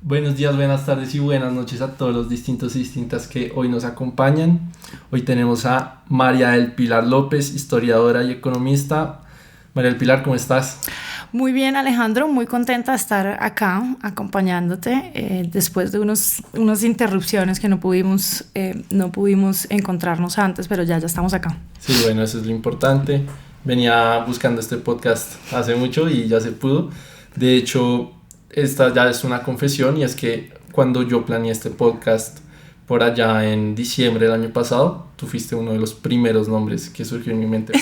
Buenos días, buenas tardes y buenas noches a todos los distintos y distintas que hoy nos acompañan. Hoy tenemos a María del Pilar López, historiadora y economista. María del Pilar, ¿cómo estás? Muy bien, Alejandro, muy contenta de estar acá acompañándote después de unas interrupciones que no pudimos encontrarnos antes, pero ya estamos acá. Sí, bueno, eso es lo importante. Venía buscando este podcast hace mucho y ya se pudo. De hecho, esta ya es una confesión, y es que cuando yo planeé este podcast por allá en diciembre del año pasado, tú fuiste uno de los primeros nombres que surgió en mi mente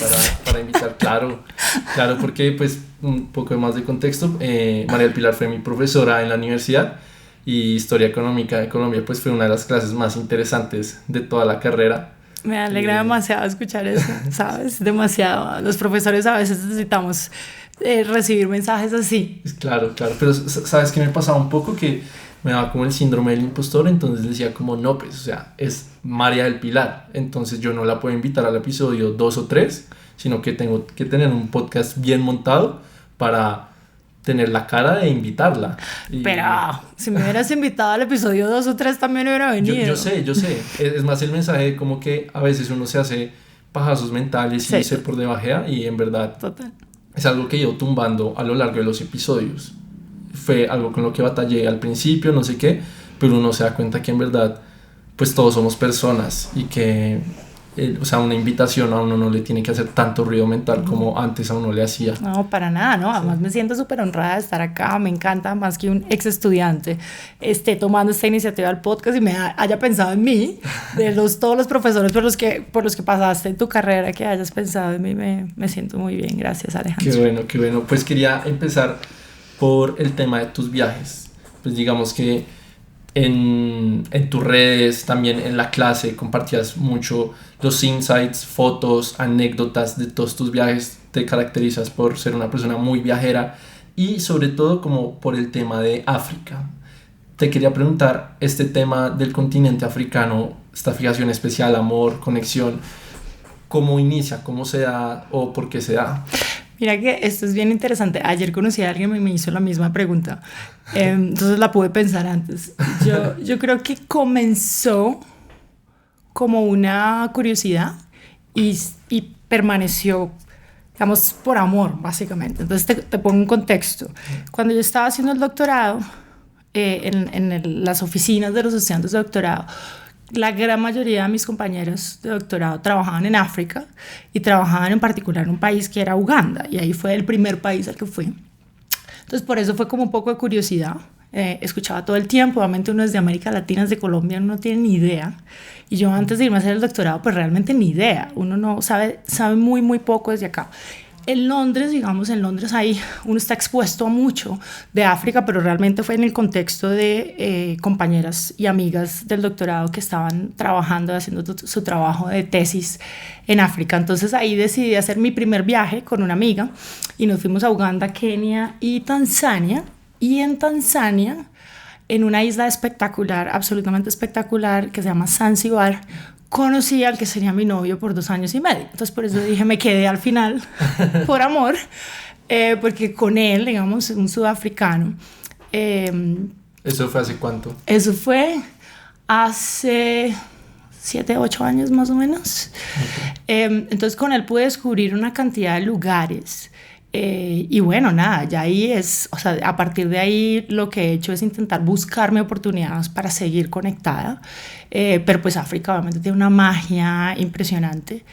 para invitar. Claro, porque pues un poco más de contexto, María del Pilar fue mi profesora en la universidad, y Historia Económica de Colombia pues fue una de las clases más interesantes de toda la carrera. Me alegra demasiado escuchar eso, ¿sabes? Demasiado. Los profesores a veces necesitamos recibir mensajes así. Claro, pero ¿sabes qué me pasaba un poco? Que me daba como el síndrome del impostor, entonces decía como no, pues, o sea, es María del Pilar, entonces yo no la puedo invitar al episodio 2 o 3, sino que tengo que tener un podcast bien montado para tener la cara de invitarla. Pero si me hubieras invitado al episodio 2 o 3 también hubiera venido. Yo sé, es más el mensaje como que a veces uno se hace pajazos mentales y se por debajea, y en verdad Total. es algo que he ido tumbando a lo largo de los episodios. Fue algo con lo que batallé al principio, no sé qué, pero uno se da cuenta que en verdad pues todos somos personas, y que o sea, una invitación a uno no le tiene que hacer tanto ruido mental como antes a uno le hacía. No, para nada, ¿no? Además me siento súper honrada de estar acá, me encanta más que un ex estudiante esté tomando esta iniciativa del podcast y haya pensado en mí, de todos los profesores por los que pasaste en tu carrera, que hayas pensado en mí, me siento muy bien, gracias, Alejandro. Qué bueno, pues quería empezar por el tema de tus viajes. Pues digamos que en tus redes, también en la clase, compartías mucho los insights, fotos, anécdotas de todos tus viajes. Te caracterizas por ser una persona muy viajera, y sobre todo como por el tema de África. Te quería preguntar, este tema del continente africano, esta fijación especial, amor, conexión, ¿cómo inicia? ¿Cómo se da o por qué se da? Mira que esto es bien interesante. Ayer conocí a alguien que me hizo la misma pregunta. Entonces la pude pensar antes. Yo creo que comenzó como una curiosidad y permaneció, digamos, por amor, básicamente. Entonces te pongo un contexto. Cuando yo estaba haciendo el doctorado, las oficinas de los estudiantes de doctorado, la gran mayoría de mis compañeros de doctorado trabajaban en África, y trabajaban en particular en un país que era Uganda, y ahí fue el primer país al que fui. Entonces por eso fue como un poco de curiosidad. Escuchaba todo el tiempo, obviamente uno es de América Latina, es de Colombia, uno no tiene ni idea, y yo antes de irme a hacer el doctorado pues realmente ni idea, uno no sabe muy poco desde acá. En Londres, digamos, ahí uno está expuesto a mucho de África, pero realmente fue en el contexto de compañeras y amigas del doctorado que estaban trabajando, haciendo su trabajo de tesis en África. Entonces ahí decidí hacer mi primer viaje con una amiga, y nos fuimos a Uganda, Kenia y Tanzania. Y en Tanzania, en una isla espectacular, absolutamente espectacular, que se llama Zanzibar, conocí al que sería mi novio por 2 años y medio. Entonces por eso dije, me quedé al final por amor, porque con él, digamos, un sudafricano. ¿Eso fue hace cuánto? Eso fue hace 7, 8 años más o menos. Okay. Entonces con él pude descubrir una cantidad de lugares. Y bueno, nada, ya ahí es, o sea, a partir de ahí lo que he hecho es intentar buscarme oportunidades para seguir conectada, pero pues África obviamente tiene una magia impresionante,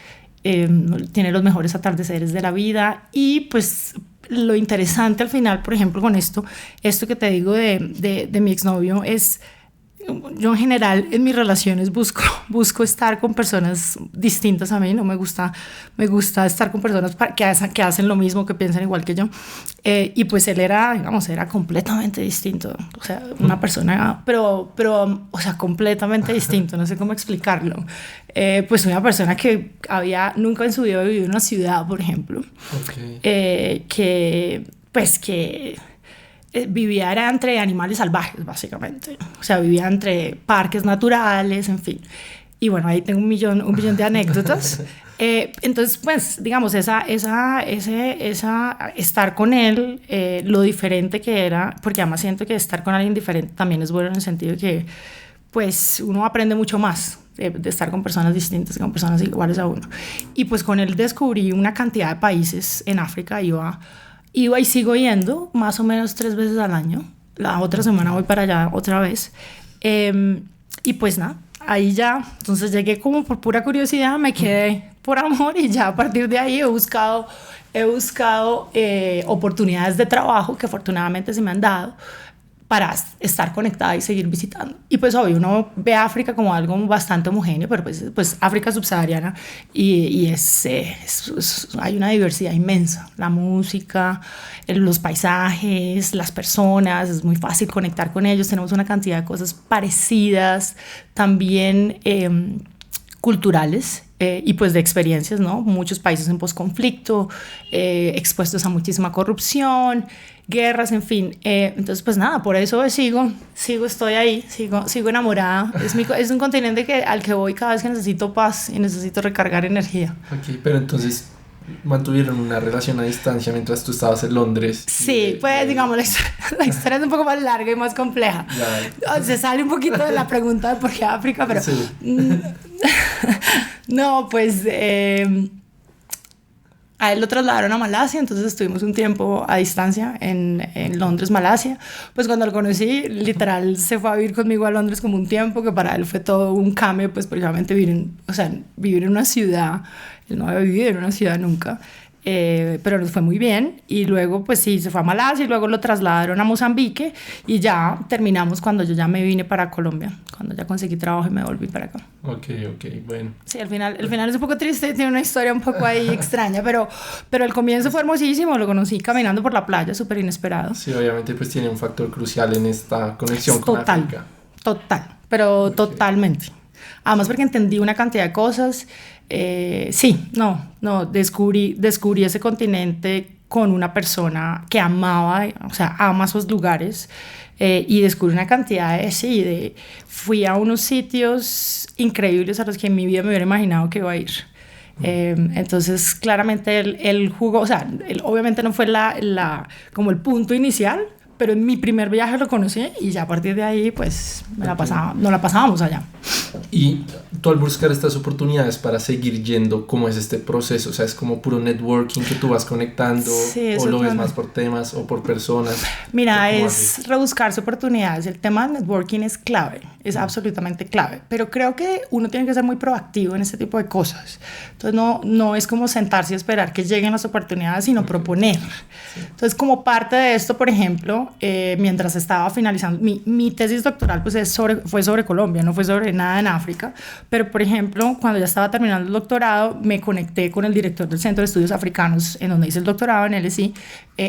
tiene los mejores atardeceres de la vida, y pues lo interesante al final, por ejemplo, con esto que te digo de mi exnovio es, yo en general en mis relaciones busco estar con personas distintas a mí, no me gusta estar con personas que hacen lo mismo, que piensan igual que yo, y pues él era, digamos, era completamente distinto, o sea, una persona, pero o sea, completamente distinto, no sé cómo explicarlo, pues una persona que nunca en su vida vivido en una ciudad, por ejemplo, okay. Que vivía era entre animales salvajes, básicamente. O sea, vivía entre parques naturales, en fin. Y bueno, ahí tengo un millón de anécdotas. Entonces, pues, digamos, estar con él, lo diferente que era, porque además siento que estar con alguien diferente también es bueno en el sentido de que, pues, uno aprende mucho más de estar con personas distintas, con personas iguales a uno. Y pues con él descubrí una cantidad de países en África. Iba y sigo yendo más o menos 3 veces al año. La otra semana voy para allá otra vez. Y pues nada, ahí ya, entonces llegué como por pura curiosidad, me quedé por amor y ya a partir de ahí he buscado oportunidades de trabajo que afortunadamente se me han dado para estar conectada y seguir visitando. Y pues obvio, uno ve a África como algo bastante homogéneo, pero pues África subsahariana y hay una diversidad inmensa. La música, los paisajes, las personas, es muy fácil conectar con ellos. Tenemos una cantidad de cosas parecidas, también culturales. Y pues de experiencias, ¿no? Muchos países en posconflicto, expuestos a muchísima corrupción, guerras, en fin. Entonces, pues nada, por eso estoy ahí, sigo enamorada. Es un continente al que voy cada vez que necesito paz y necesito recargar energía. Ok, pero entonces mantuvieron una relación a distancia mientras tú estabas en Londres. Sí, pues digamos, la historia es un poco más larga y más compleja. Ya. Se sale un poquito de la pregunta de por qué África, pero... Sí. No, pues a él lo trasladaron a Malasia, entonces estuvimos un tiempo a distancia en Londres, Malasia. Pues cuando lo conocí, literal se fue a vivir conmigo a Londres como un tiempo, que para él fue todo un cambio, pues precisamente vivir en una ciudad. Él no había vivido en una ciudad nunca. Pero nos fue muy bien y luego pues sí, se fue a Malasia y luego lo trasladaron a Mozambique y ya terminamos cuando yo ya me vine para Colombia, cuando ya conseguí trabajo y me volví para acá. Ok, bueno. Sí, el final es un poco triste, tiene una historia un poco ahí extraña, pero el comienzo fue hermosísimo, lo conocí caminando por la playa, súper inesperado. Sí, obviamente pues tiene un factor crucial en esta conexión con África. Pero okay. Totalmente. Además porque entendí una cantidad de cosas. Descubrí ese continente con una persona que amaba, o sea, ama esos lugares, y descubrí una cantidad fui a unos sitios increíbles a los que en mi vida me hubiera imaginado que iba a ir. Entonces claramente él jugó, o sea, él obviamente no fue como el punto inicial, pero en mi primer viaje lo conocí y ya a partir de ahí pues nos la pasábamos allá. Y tú al buscar estas oportunidades para seguir yendo, ¿cómo es este proceso? O sea, ¿es como puro networking que tú vas conectando? Sí, ¿o lo ves más por temas o por personas? Mira, es rebuscarse oportunidades. El tema del networking es clave, es absolutamente clave, pero creo que uno tiene que ser muy proactivo en este tipo de cosas. Entonces no es como sentarse y esperar que lleguen las oportunidades, sino proponer. Sí. Entonces como parte de esto, por ejemplo, mientras estaba finalizando mi tesis doctoral, pues fue sobre Colombia, no fue sobre nada en África, pero por ejemplo cuando ya estaba terminando el doctorado me conecté con el director del Centro de Estudios Africanos en donde hice el doctorado en LSI,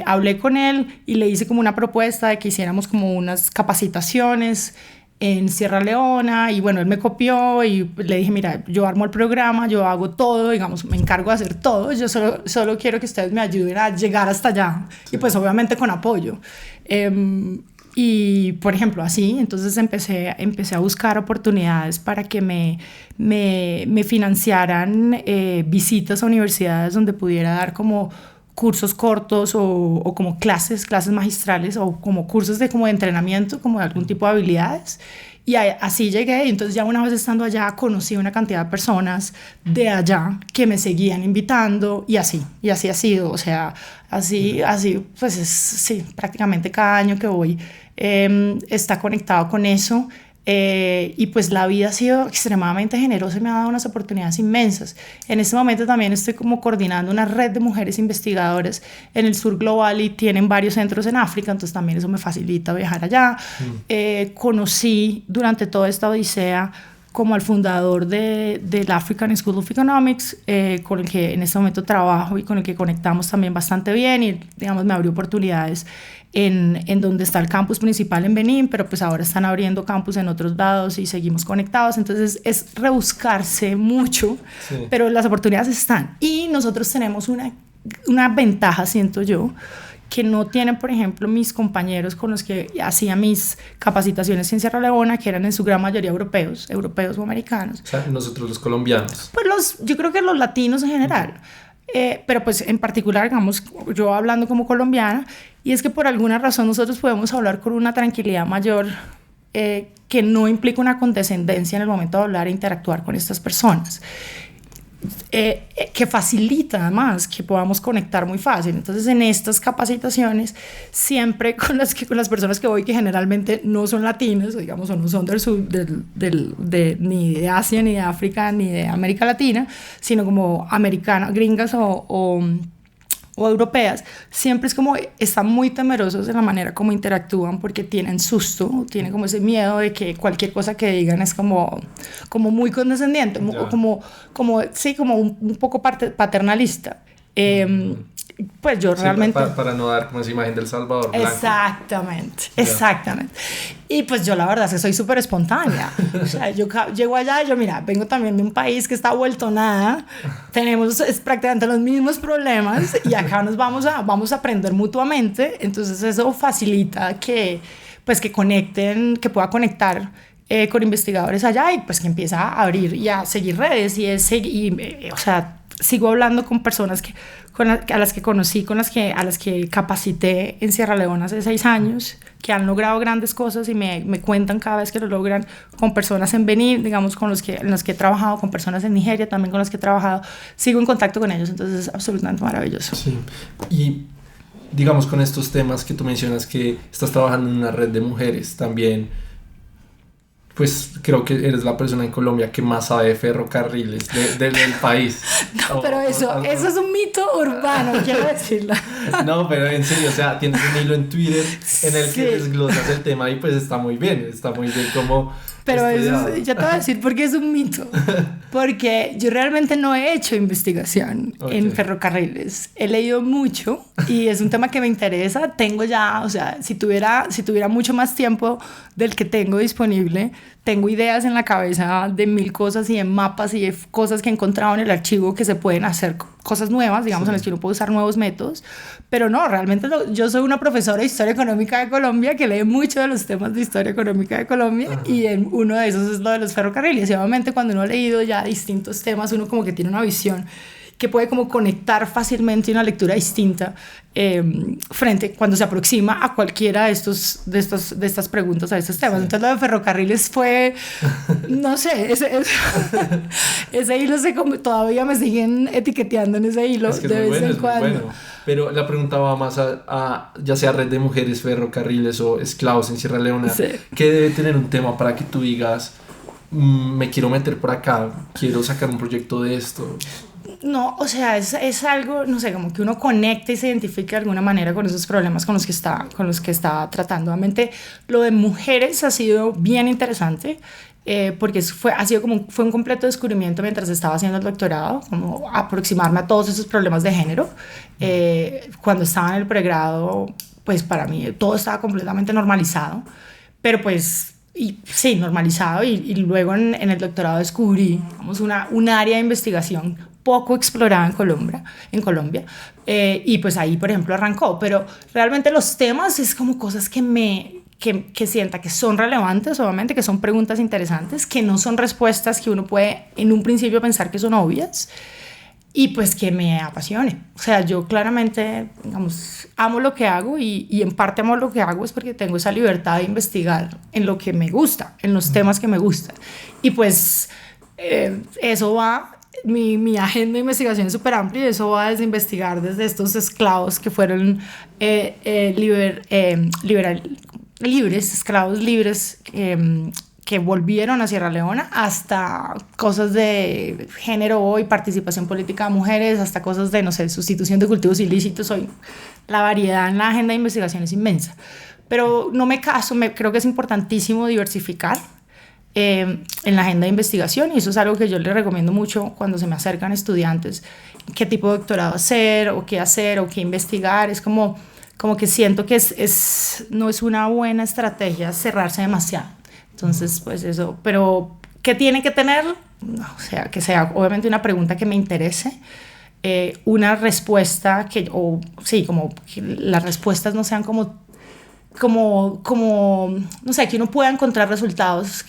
hablé con él y le hice como una propuesta de que hiciéramos como unas capacitaciones en Sierra Leona y bueno, él me copió y le dije, mira, yo armo el programa, yo hago todo, digamos, me encargo de hacer todo, yo solo quiero que ustedes me ayuden a llegar hasta allá. Sí. Y pues obviamente con apoyo. Y por ejemplo así, entonces empecé a buscar oportunidades para que me financiaran visitas a universidades donde pudiera dar como cursos cortos o como clases magistrales o como cursos de entrenamiento, como de algún tipo de habilidades. Y así llegué, y entonces ya una vez estando allá conocí una cantidad de personas de allá que me seguían invitando y así ha sido, o sea, así pues sí, prácticamente cada año que voy está conectado con eso. Y pues la vida ha sido extremadamente generosa y me ha dado unas oportunidades inmensas. En este momento también estoy como coordinando una red de mujeres investigadoras en el sur global y tienen varios centros en África, entonces también eso me facilita viajar allá. Conocí durante toda esta odisea como al fundador del African School of Economics, con el que en este momento trabajo y con el que conectamos también bastante bien y digamos me abrió oportunidades en donde está el campus principal en Benín, pero pues ahora están abriendo campus en otros lados y seguimos conectados, entonces es rebuscarse mucho, sí. Pero las oportunidades están y nosotros tenemos una ventaja, siento yo, que no tienen, por ejemplo, mis compañeros con los que hacía mis capacitaciones en Sierra Leona, que eran en su gran mayoría europeos o americanos. O sea, nosotros los colombianos. Pues yo creo que los latinos en general. Pero pues en particular, digamos, yo hablando como colombiana, y es que por alguna razón nosotros podemos hablar con una tranquilidad mayor, que no implica una condescendencia en el momento de hablar e interactuar con estas personas. Que facilita además que podamos conectar muy fácil. Entonces en estas capacitaciones siempre con las personas que voy, que generalmente no son latinas, digamos, o no son del sur, ni de Asia, ni de África, ni de América Latina, sino como americanas, gringas o europeas, siempre es como están muy temerosos de la manera como interactúan, porque tienen susto, tienen como ese miedo de que cualquier cosa que digan es como muy condescendiente, como un poco paternalista. Pues yo realmente... Para no dar como esa imagen del Salvador blanco. Exactamente. Y pues yo la verdad es que soy súper espontánea. O sea, yo llego allá y mira, vengo también de un país que está vuelto nada, tenemos prácticamente los mismos problemas y acá nos vamos a aprender mutuamente, entonces eso facilita que conecten, que pueda conectar con investigadores allá y pues que empieza a abrir y a seguir redes o sea, sigo hablando con personas a las que conocí, a las que capacité en Sierra Leona hace 6 años, que han logrado grandes cosas y me cuentan cada vez que lo logran, con personas en Benín, digamos, en las que he trabajado, con personas en Nigeria también con las que he trabajado, sigo en contacto con ellos, entonces es absolutamente maravilloso. Sí, y digamos con estos temas que tú mencionas que estás trabajando en una red de mujeres también, pues creo que eres la persona en Colombia que más sabe de ferrocarriles del país. No, pero eso es un mito urbano, quiero decirlo. No, pero en serio, o sea, tienes un hilo en Twitter en el que desglosas el tema y pues está muy bien como... Pero eso, ya te voy a decir por qué es un mito. Porque yo realmente no he hecho investigación en ferrocarriles. He leído mucho y es un tema que me interesa. Tengo ya, o sea, si tuviera mucho más tiempo del que tengo disponible, tengo ideas en la cabeza de 1000 cosas y de mapas y de cosas que he encontrado en el archivo que se pueden hacer cosas nuevas, digamos, en las que uno puede usar nuevos métodos. Pero no, realmente yo soy una profesora de Historia Económica de Colombia que lee mucho de los temas de Historia Económica de Colombia. Ajá. Y uno de esos es lo de los ferrocarriles. Y obviamente cuando uno ha leído ya distintos temas, uno como que tiene una visión que puede como conectar fácilmente una lectura distinta cuando se aproxima a cualquiera de estas preguntas, a estos temas. Sí. Entonces lo de ferrocarriles fue, no sé, ese hilo todavía me siguen etiqueteando en ese hilo de vez en cuando. Bueno. Pero la pregunta va más a ya sea red de mujeres, ferrocarriles o esclavos en Sierra Leona. Sí. ¿Qué debe tener un tema para que tú digas, me quiero meter por acá, quiero sacar un proyecto de esto? No, o sea, es algo, no sé, como que uno conecta y se identifica de alguna manera con esos problemas con los que está tratando. Obviamente, lo de mujeres ha sido bien interesante, porque fue un completo descubrimiento mientras estaba haciendo el doctorado, como aproximarme a todos esos problemas de género. Cuando estaba en el pregrado, pues para mí todo estaba completamente normalizado, pero pues... sí, normalizado, y luego en el doctorado descubrí, digamos, un área de investigación poco explorada en Colombia, y pues ahí, por ejemplo, arrancó. Pero realmente los temas es como cosas que sienta que son relevantes, obviamente, que son preguntas interesantes, que no son respuestas que uno puede en un principio pensar que son obvias, y pues que me apasione. O sea, yo claramente, digamos, amo lo que hago y en parte amo lo que hago es porque tengo esa libertad de investigar en lo que me gusta, en los temas que me gustan. Y pues eso va, mi agenda de investigación es súper amplia, y eso va desde investigar desde estos esclavos que fueron esclavos libres, que volvieron a Sierra Leona, hasta cosas de género y participación política de mujeres, hasta cosas de, no sé, sustitución de cultivos ilícitos. Hoy la variedad en la agenda de investigación es inmensa. Pero no me caso, creo que es importantísimo diversificar en la agenda de investigación, y eso es algo que yo les recomiendo mucho cuando se me acercan estudiantes, qué tipo de doctorado hacer, o qué investigar. Es como que siento que no es una buena estrategia cerrarse demasiado. Entonces, pues eso, pero ¿qué tiene que tener? No, o sea, que sea obviamente una pregunta que me interese, una respuesta o sí, como que las respuestas no sean como, no sé, que uno pueda encontrar resultados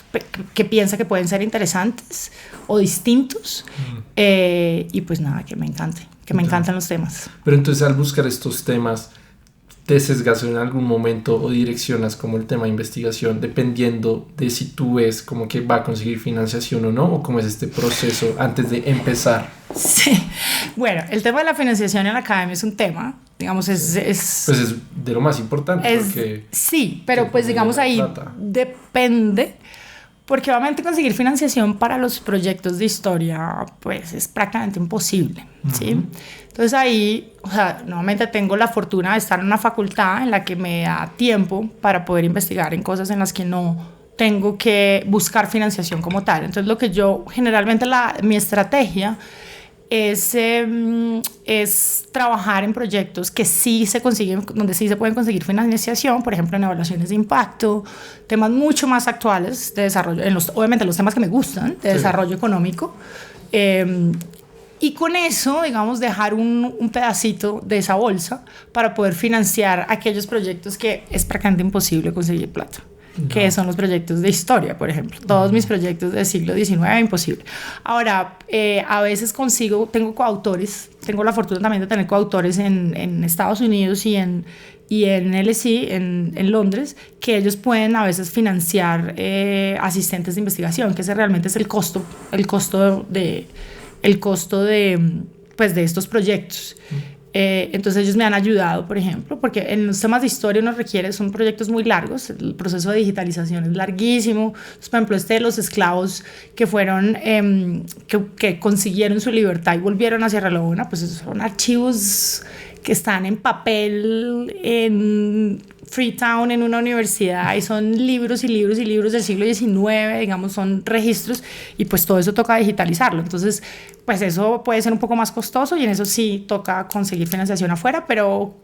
que piensa que pueden ser interesantes o distintos. Y pues nada, que me encantan los temas. Pero entonces al buscar estos temas, ¿te sesgas en algún momento o direccionas como el tema de investigación dependiendo de si tú ves como que va a conseguir financiación o no? ¿O cómo es este proceso antes de empezar? Sí, bueno, el tema de la financiación en la academia es un tema, digamos, Pues es de lo más importante. Porque sí, pero pues digamos ahí depende, porque obviamente conseguir financiación para los proyectos de historia pues es prácticamente imposible, ¿sí? Entonces ahí, o sea, nuevamente tengo la fortuna de estar en una facultad en la que me da tiempo para poder investigar en cosas en las que no tengo que buscar financiación como tal. Entonces lo que yo, generalmente mi estrategia es trabajar en proyectos que sí se consiguen, donde sí se pueden conseguir financiación, por ejemplo en evaluaciones de impacto, temas mucho más actuales de desarrollo, obviamente los temas que me gustan, de desarrollo económico, y con eso, digamos, dejar un pedacito de esa bolsa para poder financiar aquellos proyectos que es prácticamente imposible conseguir plata. Que son los proyectos de historia, por ejemplo. Todos mis proyectos del siglo XIX, imposible. Ahora, a veces tengo coautores, tengo la fortuna también de tener coautores en Estados Unidos y en LSE, en Londres, que ellos pueden a veces financiar asistentes de investigación, que ese realmente es el costo de estos proyectos. Entonces ellos me han ayudado, por ejemplo, porque en los temas de historia son proyectos muy largos, el proceso de digitalización es larguísimo. Entonces, por ejemplo, de los esclavos que fueron, que consiguieron su libertad y volvieron a Sierra Leona, pues esos son archivos que están en papel en Freetown, en una universidad, y son libros y libros y libros del siglo XIX, digamos, son registros, y pues todo eso toca digitalizarlo. Entonces, pues eso puede ser un poco más costoso y en eso sí toca conseguir financiación afuera, pero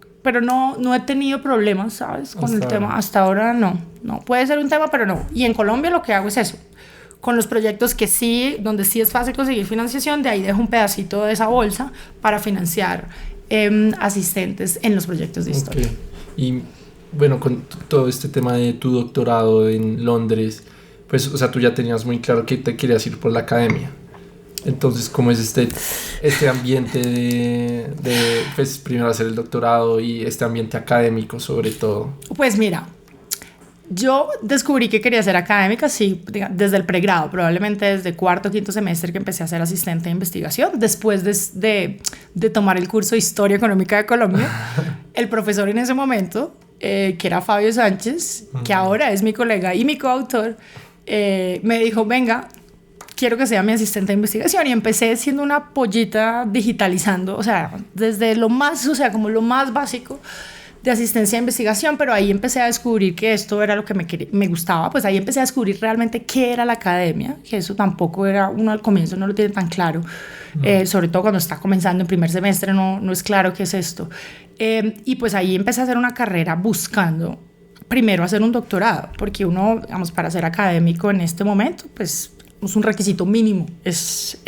no he tenido problemas, ¿sabes? Con el tema. Hasta ahora no. Puede ser un tema, pero no. Y en Colombia lo que hago es eso. Con los proyectos que sí, donde sí es fácil conseguir financiación, de ahí dejo un pedacito de esa bolsa para financiar asistentes en los proyectos de historia. Y bueno, con todo este tema de tu doctorado en Londres, pues, o sea, tú ya tenías muy claro que te querías ir por la academia. Entonces, ¿cómo es este ambiente de pues, primero hacer el doctorado y este ambiente académico sobre todo? Pues mira, yo descubrí que quería ser académica, sí, desde el pregrado, probablemente desde cuarto o quinto semestre que empecé a ser asistente de investigación, después de tomar el curso de Historia Económica de Colombia. El profesor en ese momento, que era Fabio Sánchez, que ahora es mi colega y mi coautor, me dijo, venga, quiero que sea mi asistente de investigación, y empecé siendo una pollita digitalizando, o sea, desde como lo más básico de asistencia de investigación, pero ahí empecé a descubrir que esto era lo que me gustaba. Pues ahí empecé a descubrir realmente qué era la academia, que eso tampoco era, uno al comienzo no lo tiene tan claro, sobre todo cuando está comenzando en primer semestre, no es claro qué es esto. Y pues ahí empecé a hacer una carrera buscando primero hacer un doctorado, porque uno, digamos, para ser académico en este momento, pues es un requisito mínimo, es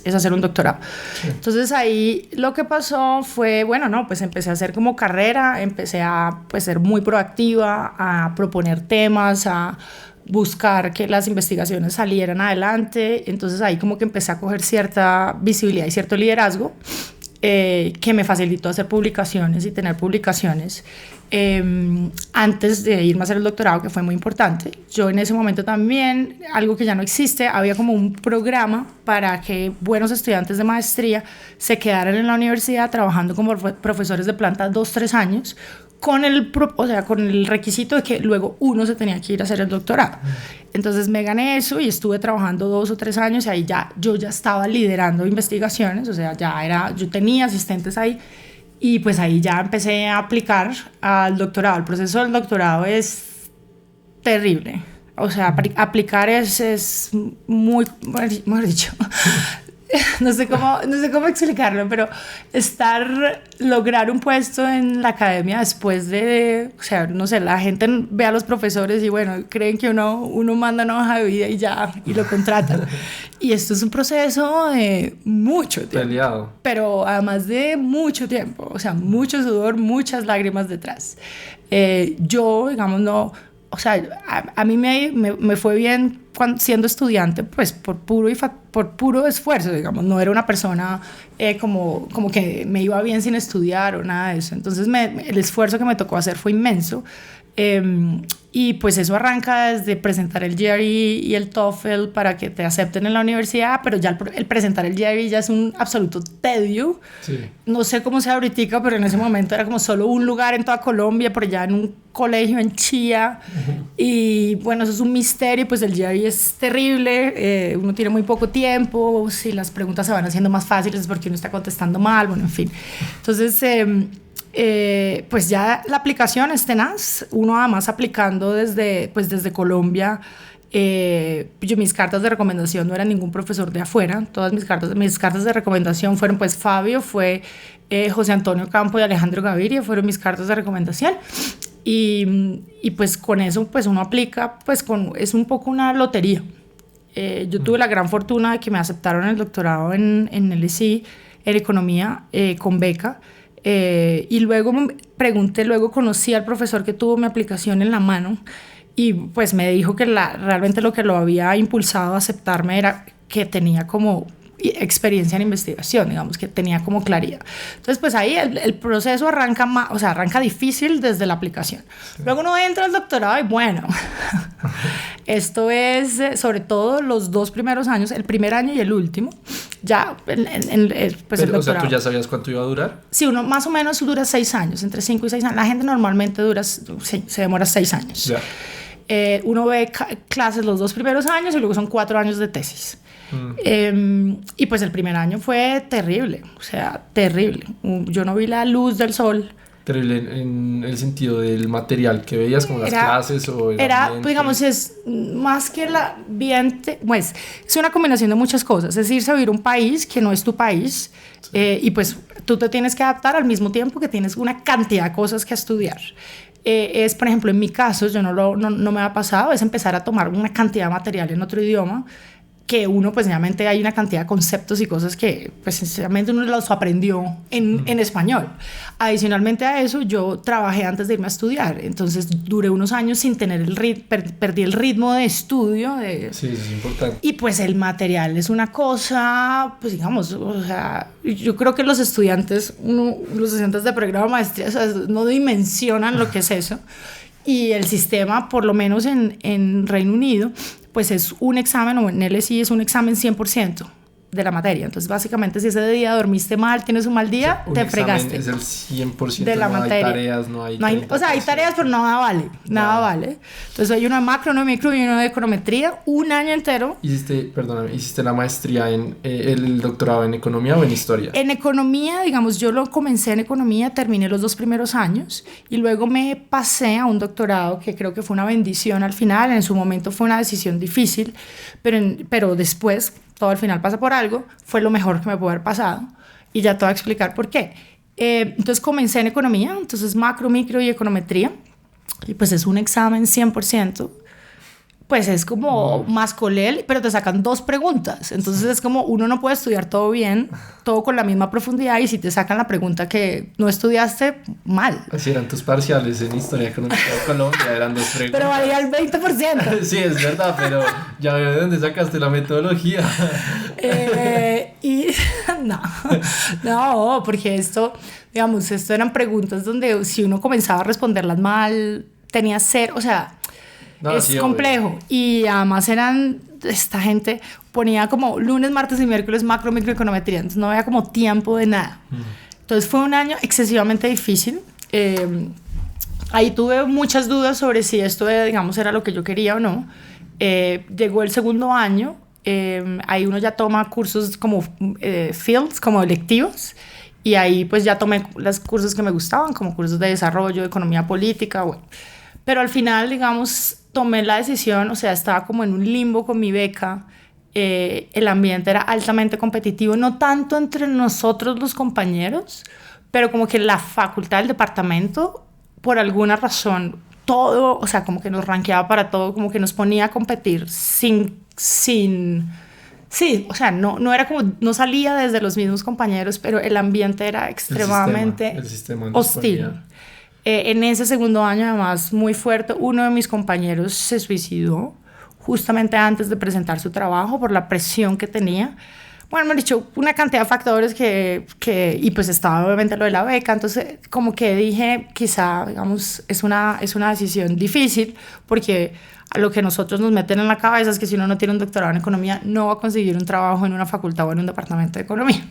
hacer un doctorado. Sí. Entonces ahí lo que pasó fue, pues empecé a hacer como carrera, empecé a pues, ser muy proactiva, a proponer temas, a buscar que las investigaciones salieran adelante. Entonces ahí como que empecé a coger cierta visibilidad y cierto liderazgo, que me facilitó hacer publicaciones y tener publicaciones antes de irme a hacer el doctorado, que fue muy importante. Yo en ese momento también, algo que ya no existe, había como un programa para que buenos estudiantes de maestría se quedaran en la universidad trabajando como profesores de planta 2-3 años, con el requisito de que luego uno se tenía que ir a hacer el doctorado. Entonces me gané eso y estuve trabajando 2 o 3 años, y ahí yo ya estaba liderando investigaciones, o sea, yo tenía asistentes ahí, y pues ahí ya empecé a aplicar al doctorado. El proceso del doctorado es terrible, o sea, aplicar es muy, mejor dicho, no sé cómo explicarlo, pero lograr un puesto en la academia después o sea, no sé, la gente ve a los profesores y bueno, creen que uno manda una hoja de vida y ya, y lo contratan. Y esto es un proceso de mucho tiempo. Peleado. Pero además de mucho tiempo, o sea, mucho sudor, muchas lágrimas detrás. Yo, digamos, no... O sea, a mí me fue bien siendo estudiante, pues por puro esfuerzo, digamos. No era una persona como que me iba bien sin estudiar o nada de eso. Entonces el esfuerzo que me tocó hacer fue inmenso. Y pues eso arranca desde presentar el GRE y el TOEFL para que te acepten en la universidad, pero ya el presentar el GRE ya es un absoluto tedio. Sí. No sé cómo sea ahorita, pero en ese momento era como solo un lugar en toda Colombia, por allá en un colegio en Chía. Y bueno, eso es un misterio, pues el GRE es terrible, uno tiene muy poco tiempo, si las preguntas se van haciendo más fáciles es porque uno está contestando mal, bueno, en fin. Entonces... pues ya la aplicación es tenaz, uno además aplicando desde Colombia. Mis cartas de recomendación no eran ningún profesor de afuera, todas mis cartas de recomendación fueron pues Fabio, fue José Antonio Campo y Alejandro Gaviria, fueron mis cartas de recomendación. Y pues con eso pues uno aplica, pues es un poco una lotería. Yo tuve la gran fortuna de que me aceptaron el doctorado en LSI en economía con beca. Y luego luego conocí al profesor que tuvo mi aplicación en la mano y pues me dijo que realmente lo que lo había impulsado a aceptarme era que tenía como experiencia en investigación, digamos, que tenía como claridad. Entonces pues ahí el proceso arranca difícil desde la aplicación. Sí. Luego uno entra al doctorado y bueno, esto es sobre todo los 2 primeros años, el primer año y el último. Ya, pues el doctorado. O sea, ¿tú ya sabías cuánto iba a durar? Sí, uno más o menos dura 6 años, entre 5 y 6 años. La gente normalmente se demora 6 años. Ya. Uno ve clases los 2 primeros años y luego son 4 años de tesis. Y pues el primer año fue terrible, o sea, terrible. Yo no vi la luz del sol. Terrible en el sentido del material que veías, como las clases o el era, ambiente. Pues, digamos, es más que el ambiente, pues es una combinación de muchas cosas. Es irse a vivir a un país que no es tu país, sí. Y pues tú te tienes que adaptar al mismo tiempo que tienes una cantidad de cosas que estudiar. Es, por ejemplo, en mi caso, yo no me ha pasado, es empezar a tomar una cantidad de material en otro idioma, que uno pues realmente hay una cantidad de conceptos y cosas que pues sencillamente uno los aprendió en español. Adicionalmente a eso yo trabajé antes de irme a estudiar, entonces duré unos años sin tener perdí el ritmo de estudio. Sí, eso es importante. Y pues el material es una cosa, pues digamos, o sea, yo creo que los estudiantes de programa de maestría, o sea, no dimensionan lo que es eso. Y el sistema, por lo menos en Reino Unido, pues es un examen, o en LSI es un examen 100% de la materia. Entonces, básicamente, si ese día dormiste mal, tienes un mal día, o sea, te fregaste. Es el 100% de la materia. Hay tareas, no hay o sea, hay tareas, pero nada vale. Nada vale. Entonces, hay uno de macro, uno de micro y uno de econometría, un año entero. ¿Hiciste la maestría el doctorado en economía o en historia? En economía, digamos, yo lo comencé en economía, terminé los 2 primeros años y luego me pasé a un doctorado que creo que fue una bendición al final. En su momento fue una decisión difícil, pero después, todo al final pasa por algo, fue lo mejor que me pudo haber pasado y ya te voy a explicar por qué. Entonces comencé en economía, entonces macro, micro y econometría, y pues es un examen 100%, pues es como mascolel, pero te sacan 2 preguntas, entonces es como uno no puede estudiar todo bien, todo con la misma profundidad, y si te sacan la pregunta que no estudiaste, mal. Así eran tus parciales en Historia Económica de Colombia, eran 2 preguntas. Pero valía el 20%. Sí, es verdad, pero ya veo de dónde sacaste la metodología. No, porque esto eran preguntas donde si uno comenzaba a responderlas mal, tenía 0, o sea... es complejo, obvio. Y además esta gente ponía como lunes, martes y miércoles macro, microeconometría, entonces no había como tiempo de nada. Entonces fue un año excesivamente difícil. Ahí tuve muchas dudas sobre si esto, digamos, era lo que yo quería o no. Llegó el segundo año, ahí uno ya toma cursos como fields, como electivos, y ahí pues ya tomé los cursos que me gustaban, como cursos de desarrollo, de economía política, bueno. Pero al final, digamos, tomé la decisión, o sea, estaba como en un limbo con mi beca, el ambiente era altamente competitivo, no tanto entre nosotros los compañeros, pero como que la facultad del departamento, por alguna razón, todo, o sea, como que nos rankeaba para todo, como que nos ponía a competir sí, o sea, no era como, no salía desde los mismos compañeros, pero el ambiente era extremadamente el sistema hostil. En ese segundo año, además, muy fuerte, uno de mis compañeros se suicidó justamente antes de presentar su trabajo por la presión que tenía. Bueno, me han dicho una cantidad de factores y pues estaba obviamente lo de la beca, entonces como que dije, quizá, digamos, es una decisión difícil, porque a lo que nosotros nos meten en la cabeza es que si uno no tiene un doctorado en economía, no va a conseguir un trabajo en una facultad o en un departamento de economía.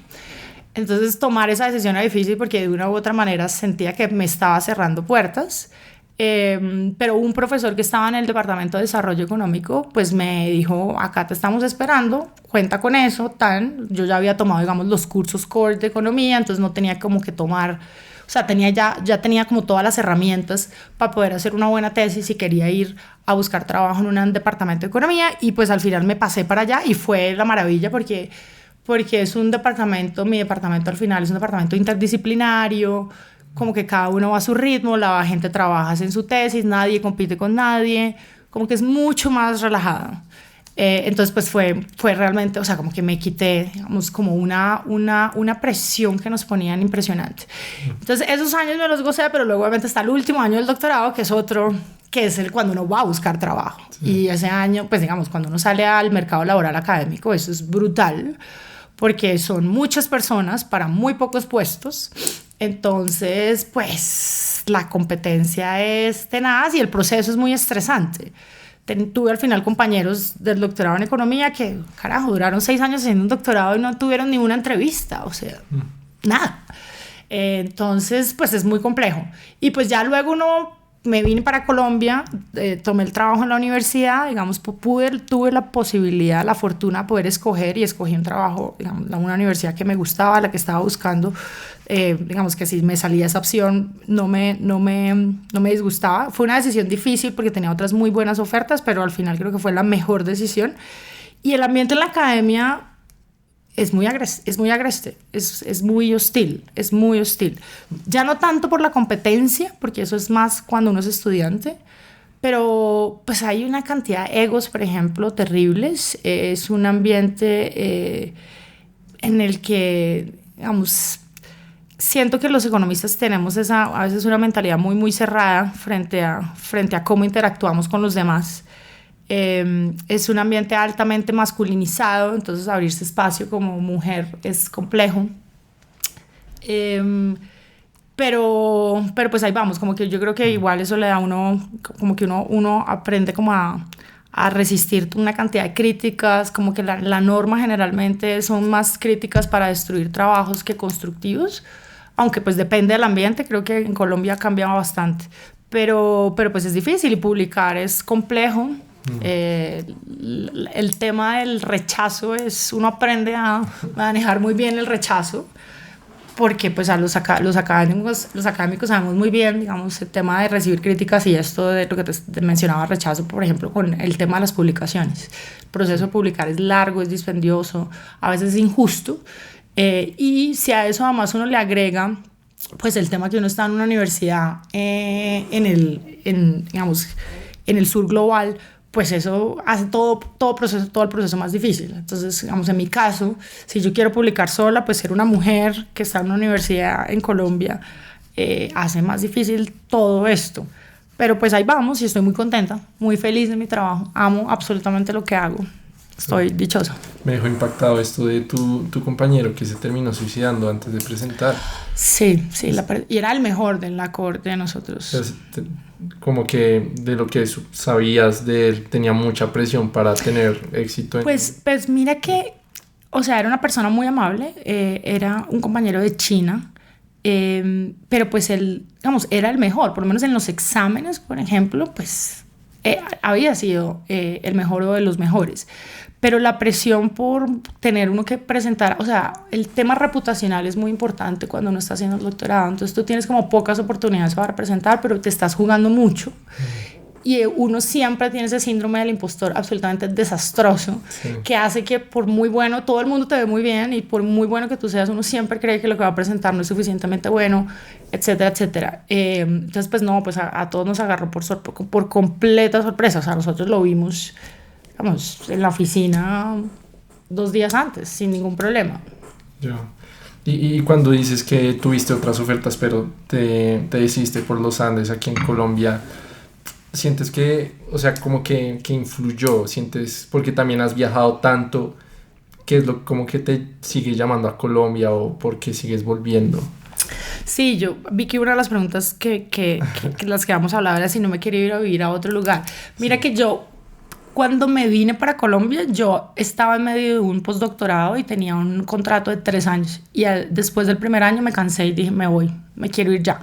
Entonces tomar esa decisión era difícil porque de una u otra manera sentía que me estaba cerrando puertas. Pero un profesor que estaba en el departamento de desarrollo económico pues me dijo, acá te estamos esperando, cuenta con eso, yo ya había tomado, digamos, los cursos core de economía, entonces no tenía como que tomar, o sea, ya tenía como todas las herramientas para poder hacer una buena tesis y quería ir a buscar trabajo en un departamento de economía, y pues al final me pasé para allá y fue la maravilla porque es un departamento, mi departamento al final es un departamento interdisciplinario, como que cada uno va a su ritmo, la gente trabaja en su tesis, nadie compite con nadie, como que es mucho más relajado. Entonces pues fue realmente, o sea, como que me quité, digamos, como una presión que nos ponían impresionante. Entonces esos años me los gocé, pero luego obviamente está el último año del doctorado, que es otro, que es el cuando uno va a buscar trabajo. Sí. Y ese año, pues digamos, cuando uno sale al mercado laboral académico, eso es brutal, porque son muchas personas para muy pocos puestos. Entonces, pues la competencia es tenaz y el proceso es muy estresante. Tuve al final compañeros del doctorado en economía que, carajo, duraron 6 años haciendo un doctorado y no tuvieron ni una entrevista, o sea, nada. Entonces, pues es muy complejo. Y pues ya luego me vine para Colombia, tomé el trabajo en la universidad, digamos, tuve la posibilidad, la fortuna de poder escoger, y escogí un trabajo, digamos, una universidad que me gustaba, la que estaba buscando. Digamos que si me salía esa opción no me disgustaba. Fue una decisión difícil porque tenía otras muy buenas ofertas, pero al final creo que fue la mejor decisión. Y el ambiente en la academia es muy agreste, es muy hostil. Ya no tanto por la competencia, porque eso es más cuando uno es estudiante, pero pues hay una cantidad de egos, por ejemplo, terribles. Es un ambiente en el que, digamos, siento que los economistas tenemos a veces una mentalidad muy, muy cerrada frente a cómo interactuamos con los demás. Es un ambiente altamente masculinizado, entonces abrirse espacio como mujer es complejo. Pero pues ahí vamos, como que yo creo que igual eso le da a uno, como que uno aprende como a resistir una cantidad de críticas, como que la norma generalmente son más críticas para destruir trabajos que constructivos, aunque pues depende del ambiente. Creo que en Colombia ha cambiado bastante, pero pues es difícil y publicar es complejo. El tema del rechazo uno aprende a manejar muy bien el rechazo, porque pues a los académicos sabemos muy bien, digamos, el tema de recibir críticas, y esto de lo que te mencionaba, rechazo, por ejemplo, con el tema de las publicaciones. El proceso de publicar es largo, es dispendioso, a veces es injusto, y si a eso además uno le agrega pues el tema que uno está en una universidad en el sur global, pues eso hace todo el proceso más difícil. Entonces, digamos, en mi caso, si yo quiero publicar sola, pues ser una mujer que está en una universidad en Colombia hace más difícil todo esto. Pero pues ahí vamos, y estoy muy contenta, muy feliz de mi trabajo. Amo absolutamente lo que hago. Estoy dichosa. Me dejó impactado esto de tu compañero que se terminó suicidando antes de presentar. Sí, y era el mejor de la cohorte de nosotros. Entonces, como que de lo que sabías de él, tenía mucha presión para tener éxito. Pues mira que, o sea, era una persona muy amable, era un compañero de China, pero pues él, digamos, era el mejor, por lo menos en los exámenes, por ejemplo, pues había sido el mejor o de los mejores. Pero la presión por tener uno que presentar, o sea, el tema reputacional es muy importante cuando uno está haciendo el doctorado. Entonces tú tienes como pocas oportunidades para presentar, pero te estás jugando mucho. y uno siempre tiene ese síndrome del impostor absolutamente desastroso, que hace que por muy bueno, todo el mundo te ve muy bien, y por muy bueno que tú seas, uno siempre cree que lo que va a presentar no es suficientemente bueno, etcétera, etcétera. Entonces, pues no, pues a todos nos agarró por completa sorpresa. O sea, nosotros lo vimos, digamos, en la oficina 2 días antes, sin ningún problema. Ya. Y cuando dices que tuviste otras ofertas, pero te decidiste por los Andes aquí en Colombia, ¿sientes que, o sea, como que influyó? ¿Sientes, porque también has viajado tanto, qué es lo como que te sigue llamando a Colombia o por qué sigues volviendo? Sí, yo vi que una de las preguntas que las que vamos a hablar era si no me quería ir a vivir a otro lugar. Mira que yo, cuando me vine para Colombia, yo estaba en medio de un postdoctorado y tenía un contrato de 3 años. Y después del primer año me cansé y dije, me voy, me quiero ir ya.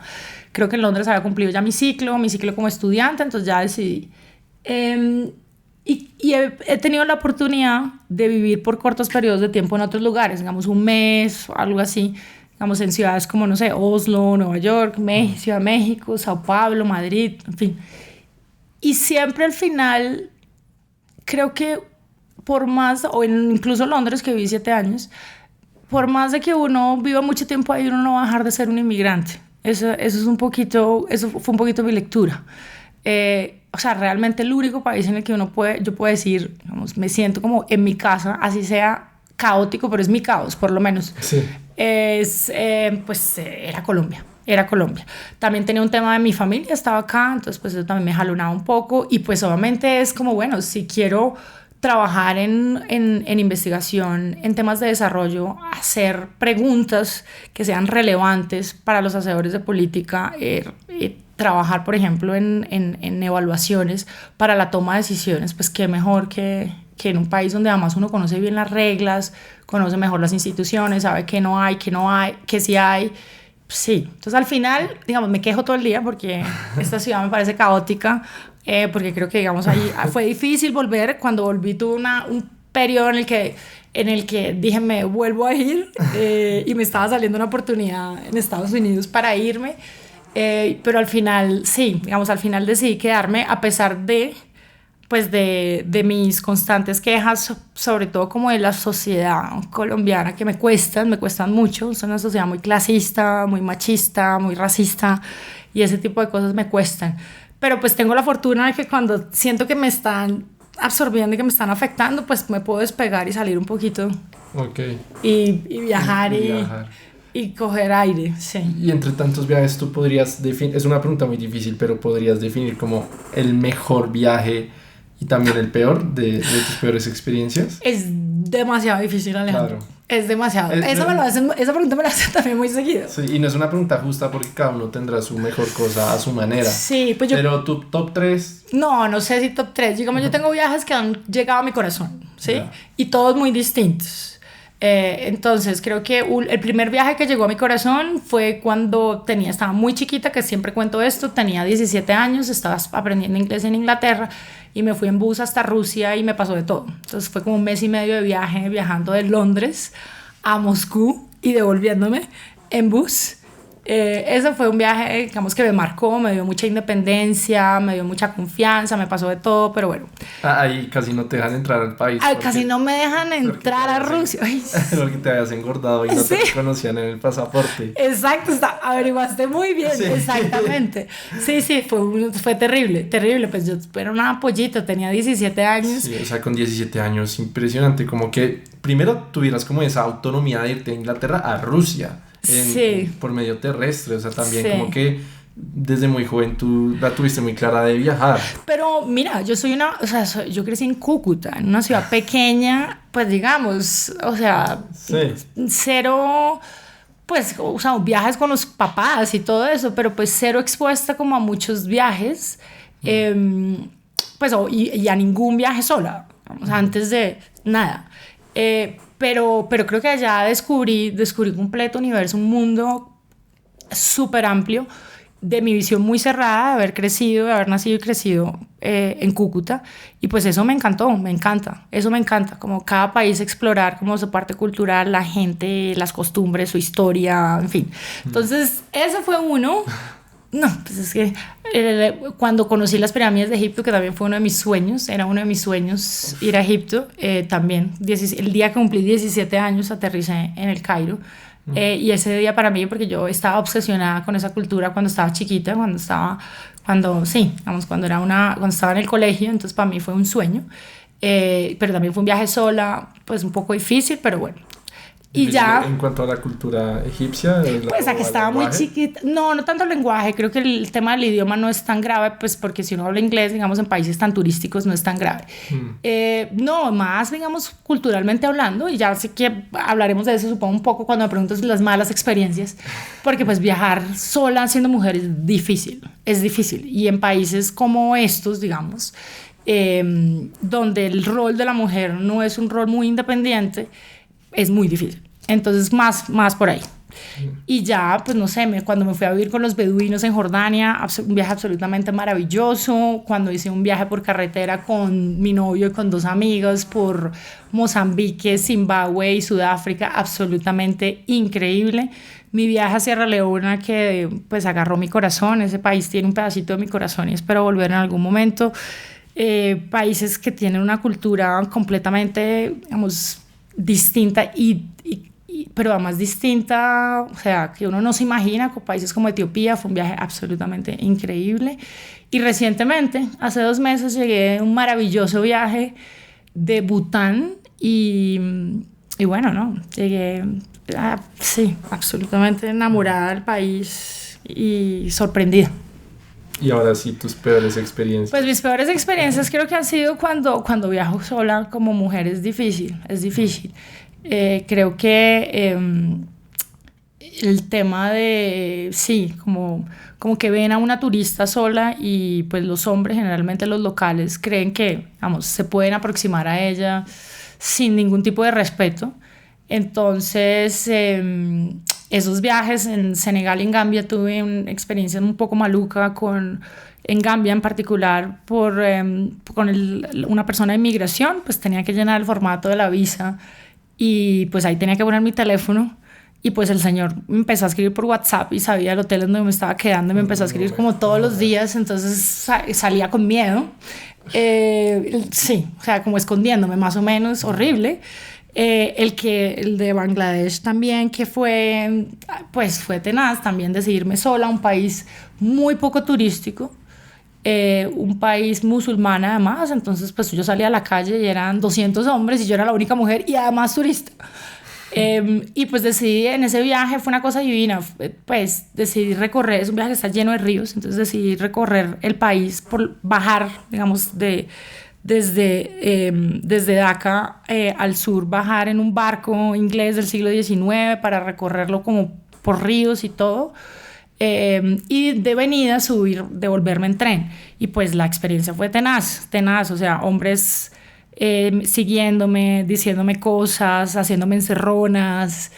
Creo que en Londres había cumplido ya mi ciclo como estudiante, entonces ya decidí. Y he tenido la oportunidad de vivir por cortos periodos de tiempo en otros lugares, digamos 1 mes o algo así, digamos en ciudades como, no sé, Oslo, Nueva York, Ciudad de México, Sao Paulo, Madrid, en fin. Y siempre al final, creo que por más, o incluso Londres, que viví 7 años, por más de que uno viva mucho tiempo ahí, uno no va a dejar de ser un inmigrante. Eso fue un poquito mi lectura. O sea, realmente el único país en el que yo puedo decir, digamos, me siento como en mi casa, así sea caótico, pero es mi caos, por lo menos. Sí. Era Colombia. También tenía un tema de mi familia, estaba acá, entonces pues eso también me jalonaba un poco, y pues obviamente es como, bueno, si quiero trabajar en investigación, en temas de desarrollo, hacer preguntas que sean relevantes para los hacedores de política, trabajar, por ejemplo, en evaluaciones para la toma de decisiones, pues qué mejor que en un país donde además uno conoce bien las reglas, conoce mejor las instituciones, sabe qué no hay, qué sí hay. Sí, entonces al final, digamos, me quejo todo el día porque esta ciudad me parece caótica, porque creo que, digamos, ahí fue difícil volver. Cuando volví tuve un periodo en el que dije, me vuelvo a ir, y me estaba saliendo una oportunidad en Estados Unidos para irme, pero al final, sí, digamos, al final decidí quedarme a pesar de mis constantes quejas, sobre todo como de la sociedad colombiana, que me cuestan mucho. Es una sociedad muy clasista, muy machista, muy racista, y ese tipo de cosas me cuestan. Pero pues tengo la fortuna de que cuando siento que me están absorbiendo y que me están afectando, pues me puedo despegar y salir un poquito. Okay. Y viajar y coger aire, sí. Y entre tantos viajes tú podrías definir, es una pregunta muy difícil, pero podrías definir como el mejor viaje y también el peor de tus peores experiencias. Es demasiado difícil, Alejandro. Claro. Es demasiado. Esa pregunta me la hacen también muy seguido. Sí, y no es una pregunta justa porque cada uno tendrá su mejor cosa a su manera. Sí, pues Pero tu top 3. No sé si top 3. Digamos, yo tengo viajes que han llegado a mi corazón, ¿sí? Yeah. Y todos muy distintos. Entonces creo que el primer viaje que llegó a mi corazón fue cuando estaba muy chiquita, que siempre cuento esto, tenía 17 años, estaba aprendiendo inglés en Inglaterra y me fui en bus hasta Rusia y me pasó de todo. Entonces fue como 1 mes y medio de viaje, viajando de Londres a Moscú y devolviéndome en bus. Ese fue un viaje, digamos, que me marcó, me dio mucha independencia, me dio mucha confianza, me pasó de todo, pero bueno. Ahí casi no te dejan entrar al país. Casi no me dejan entrar a Rusia. Porque te habías engordado y no te reconocían en el pasaporte. Exacto, averiguaste muy bien, sí. Exactamente. Sí, fue terrible. Pues yo era una pollita, tenía 17 años. Sí, o sea, con 17 años, impresionante, como que primero tuvieras como esa autonomía de irte a Inglaterra a Rusia. Por medio terrestre, o sea, también como que desde muy joven tú la tuviste muy clara de viajar. Pero mira, yo crecí en Cúcuta, en una ciudad pequeña, pues digamos, o sea, cero, pues, o sea, viajes con los papás y todo eso, pero pues cero expuesta como a muchos viajes, pues, y a ningún viaje sola, o sea, antes de nada. Pero creo que allá descubrí completo universo, un mundo súper amplio, de mi visión muy cerrada, de haber nacido y crecido en Cúcuta, y pues eso me encanta, como cada país explorar como su parte cultural, la gente, las costumbres, su historia, en fin. Entonces ese fue uno. No, pues es que cuando conocí las pirámides de Egipto, que también fue uno de mis sueños, era uno de mis sueños ir a Egipto, también el día que cumplí 17 años aterricé en el Cairo. Y ese día para mí, porque yo estaba obsesionada con esa cultura cuando estaba chiquita, sí, digamos, cuando estaba en el colegio, entonces para mí fue un sueño. Pero también fue un viaje sola, pues un poco difícil, pero bueno. Y ya, en cuanto a la cultura egipcia, pues aquí estaba muy chiquita. No, no tanto el lenguaje, creo que el tema del idioma no es tan grave, pues porque si uno habla inglés, digamos, en países tan turísticos no es tan grave. No, más, digamos, culturalmente hablando, y ya sí que hablaremos de eso, supongo, un poco cuando me preguntas las malas experiencias, porque pues viajar sola siendo mujer es difícil. Y en países como estos, digamos, donde el rol de la mujer no es un rol muy independiente, es muy difícil. Entonces más por ahí. Y ya, pues no sé, cuando me fui a vivir con los beduinos en Jordania, un viaje absolutamente maravilloso. Cuando hice un viaje por carretera con mi novio y con 2 amigos por Mozambique, Zimbabue y Sudáfrica, absolutamente increíble. Mi viaje a Sierra Leona, que pues agarró mi corazón. Ese país tiene un pedacito de mi corazón y espero volver en algún momento. Países que tienen una cultura completamente, digamos, distinta pero además distinta, o sea, que uno no se imagina, con países como Etiopía. Fue un viaje absolutamente increíble. Y recientemente, hace 2 meses, llegué a un maravilloso viaje de Bután y bueno, ¿no? Llegué, sí, absolutamente enamorada del país y sorprendida. Y ahora sí, tus peores experiencias. Pues mis peores experiencias creo que han sido cuando viajo sola como mujer. Es difícil. Creo que el tema de, sí, como que ven a una turista sola y pues los hombres, generalmente los locales, creen que, vamos, se pueden aproximar a ella sin ningún tipo de respeto. Entonces, esos viajes en Senegal y en Gambia tuve una experiencia un poco maluca en Gambia en particular con una persona de inmigración. Pues tenía que llenar el formato de la visa y pues ahí tenía que poner mi teléfono y pues el señor me empezó a escribir por WhatsApp y sabía el hotel donde me estaba quedando y me empezó a escribir como todos los días. Entonces salía con miedo, sí, o sea, como escondiéndome más o menos, horrible. El de Bangladesh también, que fue tenaz también decidirme sola, un país muy poco turístico, un país musulmán además. Entonces pues yo salía a la calle y eran 200 hombres y yo era la única mujer y además turista. Y pues decidí en ese viaje, fue una cosa divina, pues decidí recorrer, es un viaje que está lleno de ríos, entonces decidí recorrer el país, bajar, digamos, desde Dhaka al sur, bajar en un barco inglés del siglo XIX para recorrerlo como por ríos y todo, y de venida devolverme en tren. Y pues la experiencia fue tenaz, o sea, hombres siguiéndome, diciéndome cosas, haciéndome encerronas,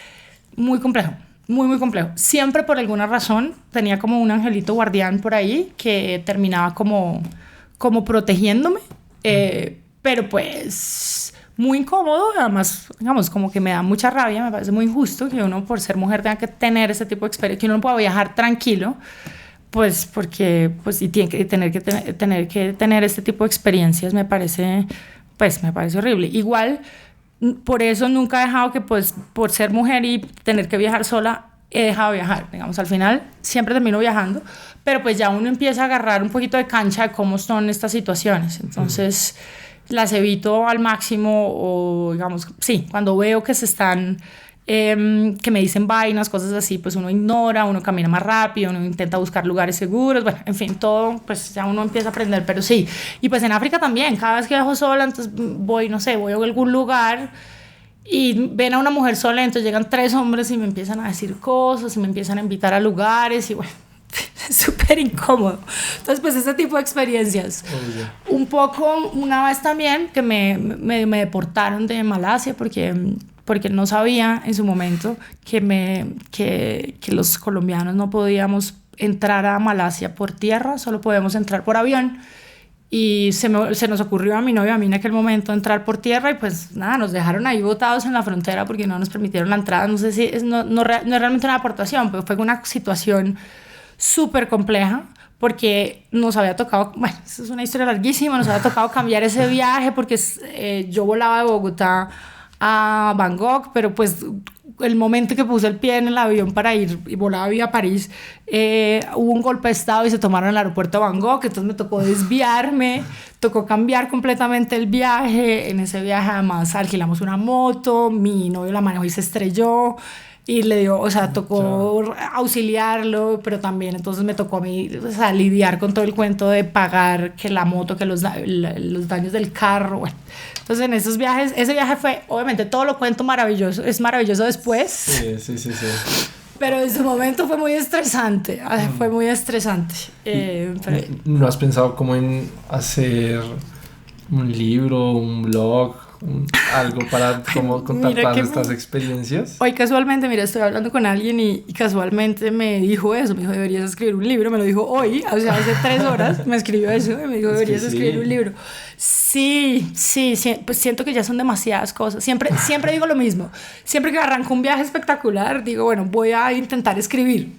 muy complejo. Muy, muy complejo. Siempre por alguna razón tenía como un angelito guardián por ahí que terminaba como protegiéndome. Pero pues muy incómodo, además, digamos, como que me da mucha rabia, me parece muy injusto que uno por ser mujer tenga que tener ese tipo de experiencia, que uno no pueda viajar tranquilo, pues porque, pues, y tiene que tener que tener este tipo de experiencias, me parece horrible. Igual, por eso nunca he dejado que, pues, por ser mujer y tener que viajar sola, he dejado de viajar, digamos, al final siempre termino viajando, pero pues ya uno empieza a agarrar un poquito de cancha de cómo son estas situaciones, entonces las evito al máximo, o digamos, sí, cuando veo que se están, que me dicen vainas, cosas así, pues uno ignora, uno camina más rápido, uno intenta buscar lugares seguros, bueno, en fin, todo, pues ya uno empieza a aprender, pero sí. Y pues en África también, cada vez que viajo sola, entonces voy a algún lugar y ven a una mujer sola, entonces llegan 3 hombres y me empiezan a decir cosas y me empiezan a invitar a lugares y bueno, es súper incómodo. Entonces pues ese tipo de experiencias. Un poco, una vez también que me deportaron de Malasia porque no sabía en su momento que los colombianos no podíamos entrar a Malasia por tierra, solo podíamos entrar por avión. Y se nos ocurrió a mi novio, a mí en aquel momento, entrar por tierra y pues nada, nos dejaron ahí botados en la frontera porque no nos permitieron la entrada. No sé si no es realmente una deportación, pero fue una situación súper compleja porque nos había tocado, bueno, esa es una historia larguísima, nos había tocado cambiar ese viaje porque yo volaba de Bogotá a Bangkok, pero pues el momento que puse el pie en el avión para ir y volaba vía París, hubo un golpe de estado y se tomaron el aeropuerto de Bangkok, entonces me tocó desviarme, tocó cambiar completamente el viaje. En ese viaje además alquilamos una moto, mi novio la manejó y se estrelló y le dio, o sea, tocó auxiliarlo, pero también entonces me tocó a mí, o sea, lidiar con todo el cuento de pagar que la moto, que los daños del carro, bueno. Entonces en esos viajes, ese viaje fue, obviamente todo lo cuento maravilloso, es maravilloso después. Sí. Pero en su momento fue muy estresante, fue muy estresante. Pero... ¿No has pensado como en hacer un libro, un blog, algo para como contar todas estas experiencias? Hoy casualmente, mira, estoy hablando con alguien y casualmente me dijo eso, me dijo, deberías escribir un libro, me lo dijo hoy, o sea, hace 3 horas me escribió eso y me dijo, deberías escribir un libro. Sí, pues siento que ya son demasiadas cosas, siempre digo lo mismo, siempre que arranco un viaje espectacular, digo, bueno, voy a intentar escribir,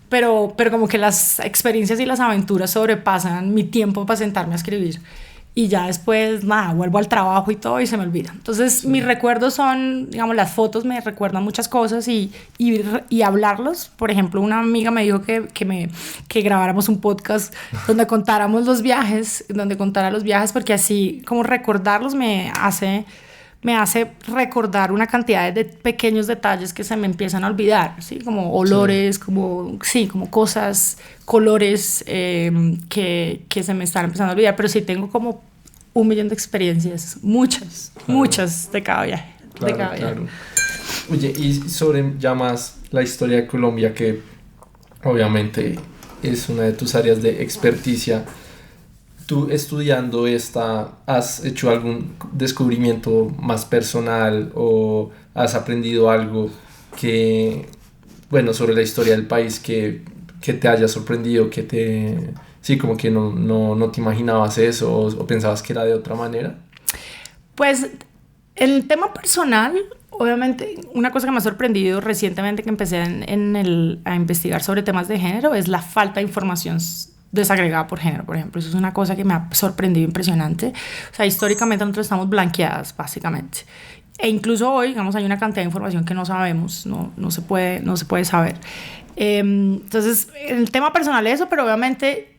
pero como que las experiencias y las aventuras sobrepasan mi tiempo para sentarme a escribir. Y ya después, nada, vuelvo al trabajo y todo y se me olvida. Entonces, mis recuerdos son, digamos, las fotos me recuerdan muchas cosas y hablarlos. Por ejemplo, una amiga me dijo que grabáramos un podcast donde contáramos los viajes, porque así como recordarlos me hace recordar una cantidad de pequeños detalles que se me empiezan a olvidar, ¿sí? Como olores, como cosas, colores que se me están empezando a olvidar, pero sí tengo como 1.000.000 de experiencias, muchas de cada viaje. Claro. Oye, y sobre ya más la historia de Colombia, que obviamente es una de tus áreas de experticia. ¿Tú estudiando has hecho algún descubrimiento más personal o has aprendido algo sobre la historia del país que te haya sorprendido, sí, como que no te imaginabas eso o pensabas que era de otra manera? Pues el tema personal, obviamente, una cosa que me ha sorprendido recientemente que empecé a investigar sobre temas de género es la falta de información desagregada por género, por ejemplo. Eso es una cosa que me ha sorprendido impresionante. O sea, históricamente nosotros estamos blanqueadas, básicamente. E incluso hoy, digamos, hay una cantidad de información que no sabemos, no se puede saber. Entonces, el tema personal es eso, pero obviamente,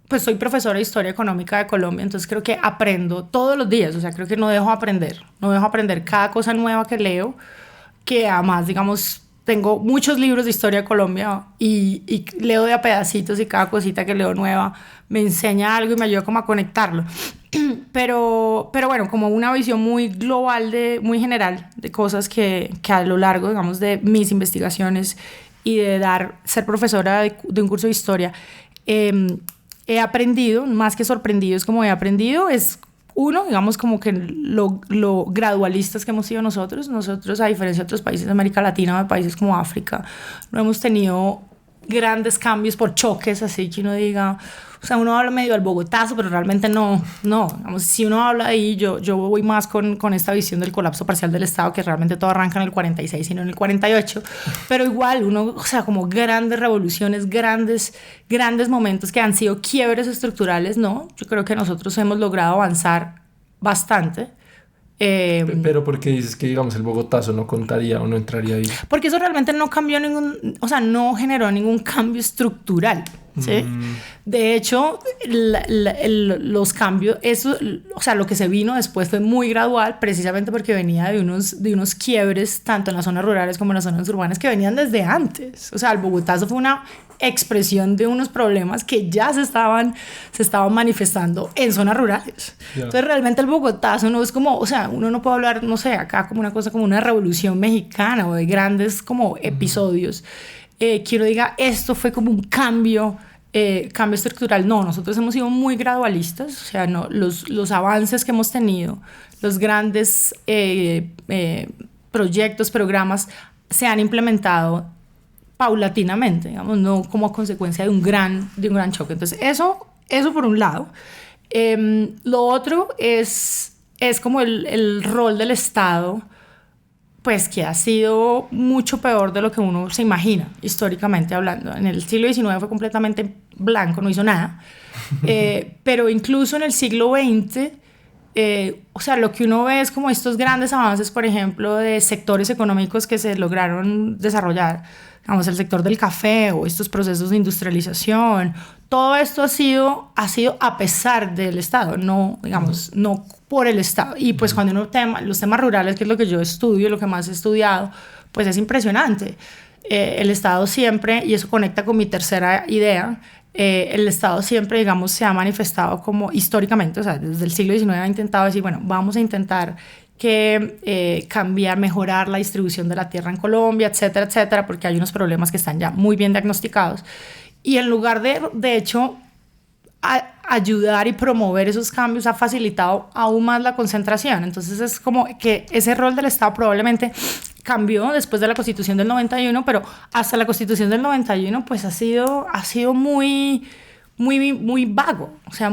pues soy profesora de Historia Económica de Colombia, entonces creo que aprendo todos los días, o sea, creo que no dejo aprender cada cosa nueva que leo, que además, digamos, tengo muchos libros de historia de Colombia y leo de a pedacitos y cada cosita que leo nueva me enseña algo y me ayuda como a conectarlo. Pero bueno, como una visión muy global, muy general de cosas que a lo largo, digamos, de mis investigaciones y de ser profesora de un curso de historia, he aprendido, más que sorprendido, es como he aprendido, es uno, digamos, como que lo gradualistas que hemos sido nosotros, a diferencia de otros países de América Latina o de países como África, no hemos tenido grandes cambios por choques, así que uno diga, o sea, uno habla medio del bogotazo, pero realmente no, digamos, si uno habla ahí, yo voy más con esta visión del colapso parcial del Estado, que realmente todo arranca en el 46 y no en el 48, pero igual uno, o sea, como grandes revoluciones, grandes momentos que han sido quiebres estructurales, no, yo creo que nosotros hemos logrado avanzar bastante. Pero ¿por qué dices que, digamos, el bogotazo no contaría o no entraría ahí? Porque eso realmente no cambió no generó ningún cambio estructural, ¿sí? De hecho, los cambios, o sea, lo que se vino después fue muy gradual, precisamente porque venía de unos quiebres, tanto en las zonas rurales como en las zonas urbanas, que venían desde antes. O sea, el bogotazo fue una expresión de unos problemas que ya se estaban manifestando en zonas rurales. Yeah. Entonces, realmente el bogotazo no es como, o sea, uno no puede hablar, no sé, acá como una cosa como una revolución mexicana o de grandes como episodios. Que uno diga, esto fue como un cambio estructural. No, nosotros hemos sido muy gradualistas, o sea, no, los avances que hemos tenido, los grandes proyectos, programas, se han implementado paulatinamente, digamos, no como consecuencia de un gran choque. Entonces, eso por un lado. Lo otro es como el rol del Estado pues que ha sido mucho peor de lo que uno se imagina, históricamente hablando. En el siglo XIX fue completamente blanco, no hizo nada, pero incluso en el siglo XX, o sea, lo que uno ve es como estos grandes avances, por ejemplo, de sectores económicos que se lograron desarrollar, digamos, el sector del café o estos procesos de industrialización. Todo esto ha sido a pesar del Estado, no, digamos, no por el Estado. Y pues cuando uno los temas rurales, que es lo que yo estudio, lo que más he estudiado, pues es impresionante. El Estado siempre, y eso conecta con mi tercera idea, el Estado siempre, digamos, se ha manifestado como históricamente, o sea, desde el siglo XIX ha intentado decir, bueno, vamos a intentar cambiar, mejorar la distribución de la tierra en Colombia, etcétera, etcétera, porque hay unos problemas que están ya muy bien diagnosticados. Y en lugar de hecho, ayudar y promover esos cambios, ha facilitado aún más la concentración. Entonces es como que ese rol del Estado probablemente cambió después de la Constitución del 91, pero hasta la Constitución del 91 pues ha sido muy vago, o sea,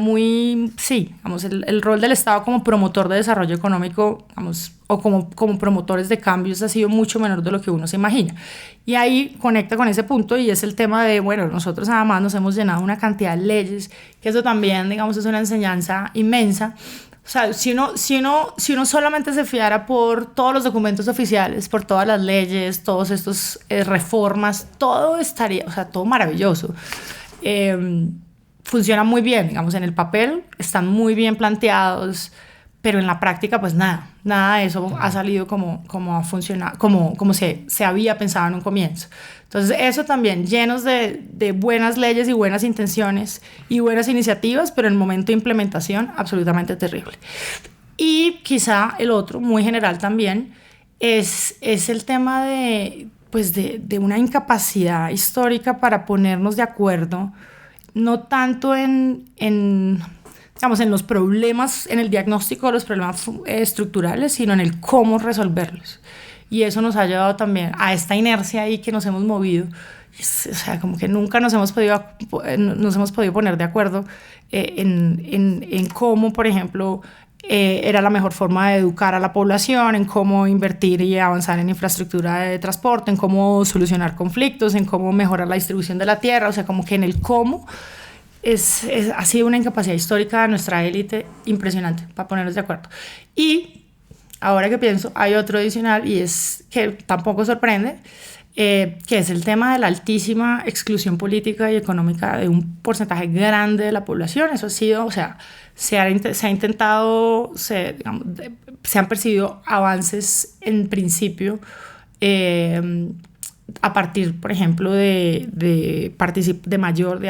sí, vamos, el rol del Estado como promotor de desarrollo económico, vamos, o como promotores de cambios ha sido mucho menor de lo que uno se imagina. Y ahí conecta con ese punto y es el tema de, bueno, nosotros además nos hemos llenado una cantidad de leyes, que eso también, digamos, es una enseñanza inmensa. O sea, si uno solamente se fiara por todos los documentos oficiales, por todas las leyes, todos estos reformas, todo estaría, o sea, todo maravilloso. Funciona muy bien, digamos, en el papel están muy bien planteados, pero en la práctica pues nada de eso ha salido como ha funcionado, como se había pensado en un comienzo. Entonces eso también, llenos de buenas leyes y buenas intenciones y buenas iniciativas, pero en el momento de implementación absolutamente terrible. Y quizá el otro, muy general también, es el tema de una incapacidad histórica para ponernos de acuerdo, no tanto digamos, en los problemas, en el diagnóstico de los problemas estructurales, sino en el cómo resolverlos. Y eso nos ha llevado también a esta inercia ahí que nos hemos movido. O sea, como que nunca nos hemos podido poner de acuerdo en cómo, por ejemplo, era la mejor forma de educar a la población, en cómo invertir y avanzar en infraestructura de transporte, en cómo solucionar conflictos, en cómo mejorar la distribución de la tierra. O sea, como que en el cómo ha sido una incapacidad histórica de nuestra élite impresionante para ponernos de acuerdo. Y ahora que pienso, hay otro adicional y es que tampoco sorprende, que es el tema de la altísima exclusión política y económica de un porcentaje grande de la población. Eso ha sido, o sea, se ha intentado, digamos, se han percibido avances en principio a partir, por ejemplo, de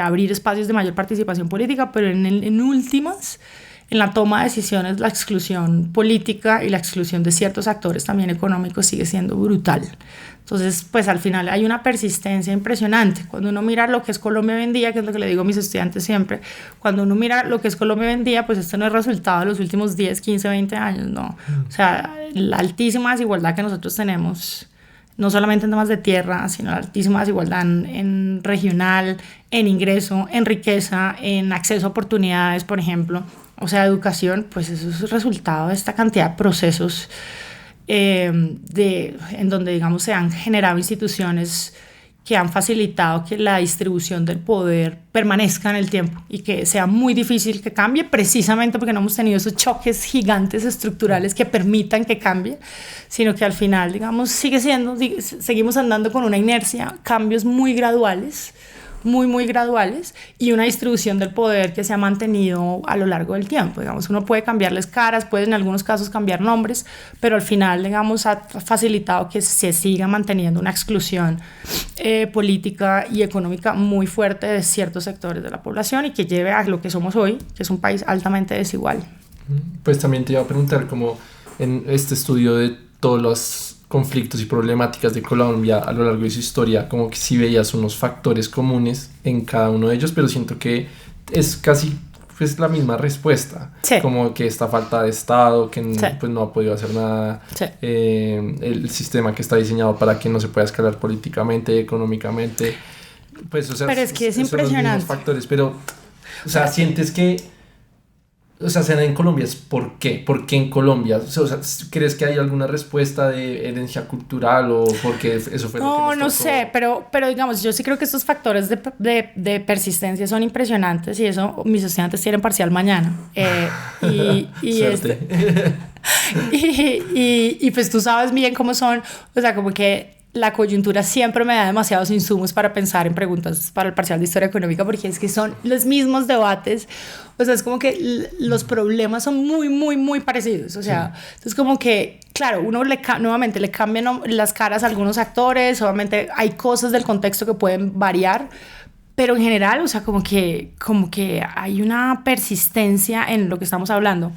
abrir espacios de mayor participación política, pero en últimas, en la toma de decisiones, la exclusión política y la exclusión de ciertos actores también económicos sigue siendo brutal. Entonces, pues al final hay una persistencia impresionante. Cuando uno mira lo que es Colombia hoy en día, que es lo que le digo a mis estudiantes siempre, cuando uno mira lo que es Colombia hoy en día, pues esto no es resultado de los últimos 10, 15, 20 años, no. O sea, la altísima desigualdad que nosotros tenemos, no solamente en temas de tierra, sino la altísima desigualdad en regional, en ingreso, en riqueza, en acceso a oportunidades, por ejemplo, o sea, educación, pues eso es el resultado de esta cantidad de procesos en donde, digamos, se han generado instituciones que han facilitado que la distribución del poder permanezca en el tiempo y que sea muy difícil que cambie, precisamente porque no hemos tenido esos choques gigantes estructurales que permitan que cambie, sino que al final, digamos, seguimos andando con una inercia, cambios muy graduales, muy graduales, y una distribución del poder que se ha mantenido a lo largo del tiempo. Digamos, uno puede cambiarles caras, puede en algunos casos cambiar nombres, pero al final, digamos, ha facilitado que se siga manteniendo una exclusión política y económica muy fuerte de ciertos sectores de la población y que lleve a lo que somos hoy, que es un país altamente desigual. Pues también te iba a preguntar, como en este estudio de todos los conflictos y problemáticas de Colombia a lo largo de su historia, como que sí veías unos factores comunes en cada uno de ellos, pero siento que es casi pues la misma respuesta, sí, como que esta falta de Estado, que sí, pues no ha podido hacer nada, sí, el sistema que está diseñado para que no se pueda escalar políticamente, económicamente, pues o sea, pero es que es son los mismos impresionante factores, pero o sea, sientes que, o sea, se dan en Colombia, es ¿por qué? ¿Por qué en Colombia? O sea, ¿crees que hay alguna respuesta de herencia cultural o porque eso fue lo que nos No tocó? sé, pero digamos, yo sí creo que estos factores de persistencia son impresionantes y eso mis estudiantes tienen parcial mañana. Suerte. Y pues tú sabes bien cómo son, o sea, como que la coyuntura siempre me da demasiados insumos para pensar en preguntas para el parcial de historia económica porque es que son los mismos debates, o sea, es como que los problemas son muy, muy, muy parecidos, o sea, sí. Entonces como que, claro, uno nuevamente le cambian las caras a algunos actores, obviamente hay cosas del contexto que pueden variar, pero en general, o sea, como que hay una persistencia en lo que estamos hablando.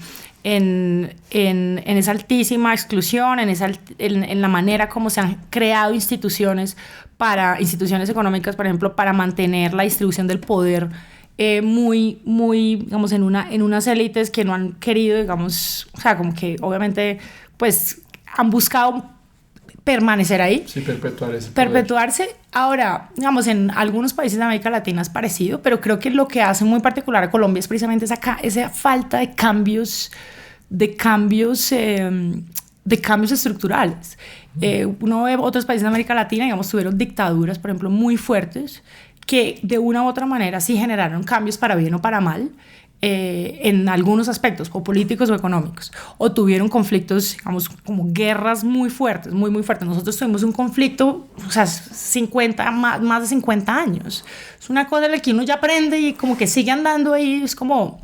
En esa altísima exclusión, en la manera como se han creado instituciones económicas, por ejemplo, para mantener la distribución del poder muy, digamos, en unas élites que no han querido, digamos, o sea, como que obviamente, pues, han buscado permanecer ahí. Sí, perpetuarse. Ahora, digamos, en algunos países de América Latina es parecido, pero creo que lo que hace muy particular a Colombia es precisamente esa falta de cambios estructurales. Uno ve otros países de América Latina, digamos, tuvieron dictaduras, por ejemplo, muy fuertes, que de una u otra manera sí generaron cambios para bien o para mal, en algunos aspectos, o políticos o económicos, o tuvieron conflictos, digamos, como guerras muy fuertes, muy, muy fuertes. Nosotros tuvimos un conflicto, o sea, más de 50 años. Es una cosa en la que uno ya aprende y como que sigue andando ahí, es como...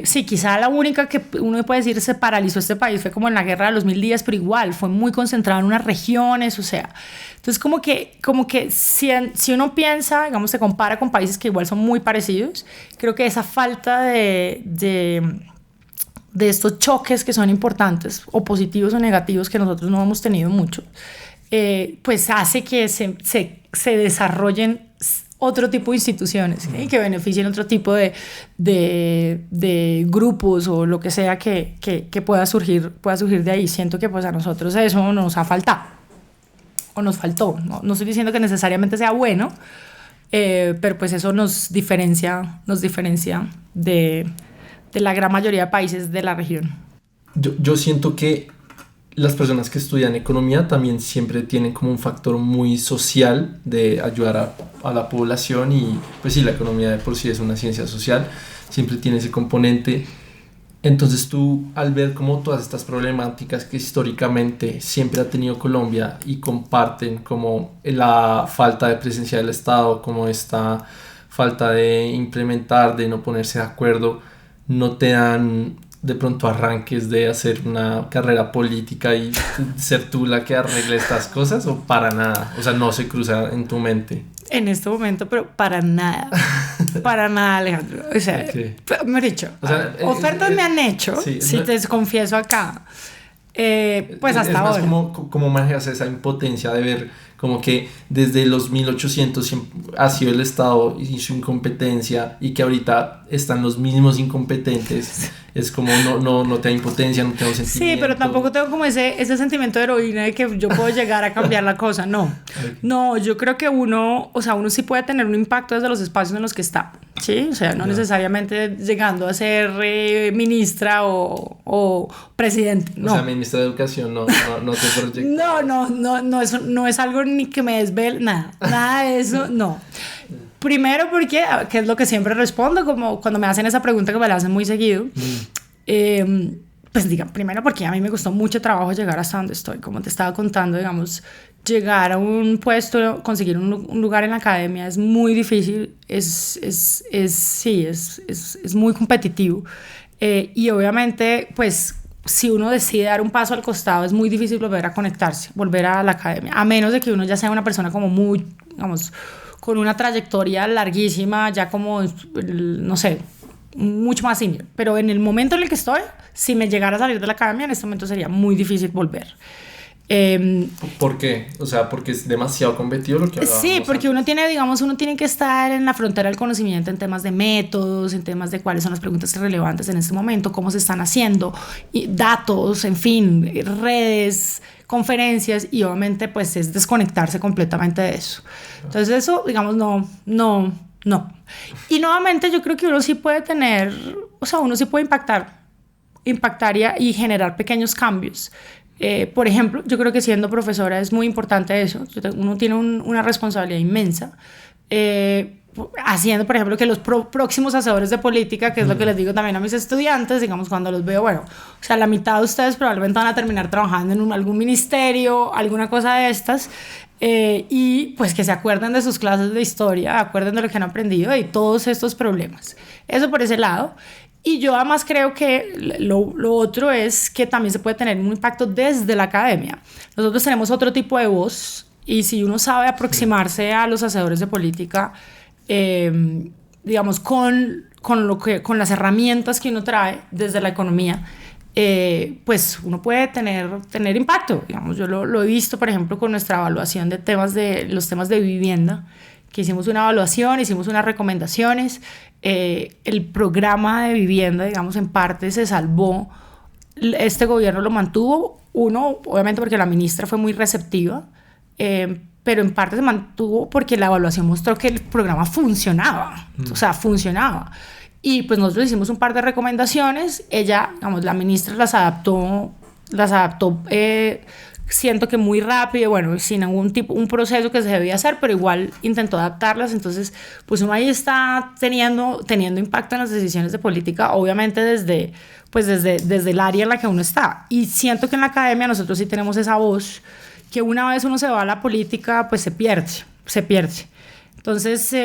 sí, quizá la única que uno puede decir se paralizó este país fue como en la guerra de los 1000 días, pero igual fue muy concentrado en unas regiones, o sea, entonces como que si uno piensa, digamos, se compara con países que igual son muy parecidos, creo que esa falta de estos choques que son importantes, o positivos o negativos, que nosotros no hemos tenido mucho, pues hace que se desarrollen otro tipo de instituciones, ¿sí? Que beneficien otro tipo de grupos o lo que sea que pueda surgir de ahí. Siento que pues a nosotros eso nos ha faltado o nos faltó. No estoy diciendo que necesariamente sea bueno, pero pues eso nos diferencia de la gran mayoría de países de la región. Yo siento que las personas que estudian economía también siempre tienen como un factor muy social de ayudar a la población y pues sí, la economía de por sí es una ciencia social, siempre tiene ese componente. Entonces tú al ver como todas estas problemáticas que históricamente siempre ha tenido Colombia y comparten como la falta de presencia del Estado, como esta falta de implementar, de no ponerse de acuerdo, no te dan de pronto arranques de hacer una carrera política y ser tú la que arregle estas cosas o para nada, o sea, no se cruza en tu mente? En este momento, pero para nada, Alejandro, o sea, okay. Me he dicho, o sea, ofertas me han hecho, sí, si te confieso acá, pues hasta ahora. Es más como manejas esa impotencia de ver como que desde los 1800 ha sido el Estado y su incompetencia y que ahorita están los mismos incompetentes. Es como no te da impotencia, no tengo sentimiento. Sí, pero tampoco tengo como ese sentimiento de heroína de que yo puedo llegar a cambiar la cosa, no. Okay. No, yo creo que uno sí puede tener un impacto desde los espacios en los que está, ¿sí? O sea, no necesariamente llegando a ser ministra o presidente, no. O sea, ministra de Educación no te proyecta. No es algo ni que me desvele, nada de eso, no. Primero porque, que es lo que siempre respondo, como cuando me hacen esa pregunta que me la hacen muy seguido, pues digan, primero porque a mí me costó mucho trabajo llegar hasta donde estoy, como te estaba contando, digamos, llegar a un puesto, conseguir un lugar en la academia es muy difícil, es muy competitivo, y obviamente, pues, si uno decide dar un paso al costado, es muy difícil volver a conectarse, volver a la academia, a menos de que uno ya sea una persona como muy, digamos, con una trayectoria larguísima, ya como, no sé, mucho más senior. Pero en el momento en el que estoy, si me llegara a salir de la academia, en este momento sería muy difícil volver. ¿Por qué? O sea, porque es demasiado competido lo que hablábamos. Sí, porque uno tiene que estar en la frontera del conocimiento en temas de métodos, en temas de cuáles son las preguntas relevantes en este momento, cómo se están haciendo, y datos, en fin, redes, conferencias, y obviamente pues es desconectarse completamente de eso. Entonces eso, digamos, no no. Y nuevamente yo creo que uno sí puede tener, o sea, uno sí puede impactar y generar pequeños cambios. Por ejemplo, yo creo que siendo profesora es muy importante eso. Uno tiene una responsabilidad inmensa. Haciendo, por ejemplo, que los próximos hacedores de política, que es lo que les digo también a mis estudiantes, digamos, cuando los veo, bueno, o sea, la mitad de ustedes probablemente van a terminar trabajando en algún ministerio, alguna cosa de estas, y pues que se acuerden de sus clases de historia, acuerden de lo que han aprendido y todos estos problemas. Eso por ese lado. Y yo además creo que lo otro es que también se puede tener un impacto desde la academia. Nosotros tenemos otro tipo de voz y si uno sabe aproximarse a los hacedores de política, digamos, con las herramientas que uno trae desde la economía, pues uno puede tener impacto. Digamos, yo lo he visto, por ejemplo, con nuestra evaluación de los temas de vivienda, que hicimos una evaluación, hicimos unas recomendaciones, el programa de vivienda, digamos, en parte se salvó, este gobierno lo mantuvo, obviamente porque la ministra fue muy receptiva, pero en parte se mantuvo porque la evaluación mostró que el programa funcionaba, o sea, funcionaba. Y pues nosotros hicimos un par de recomendaciones, ella, digamos, la ministra las adaptó, siento que muy rápido, bueno, sin un proceso que se debía hacer, pero igual intentó adaptarlas. Entonces, pues uno ahí está teniendo impacto en las decisiones de política, obviamente desde el área en la que uno está. Y siento que en la academia nosotros sí tenemos esa voz, que una vez uno se va a la política, pues se pierde. Entonces,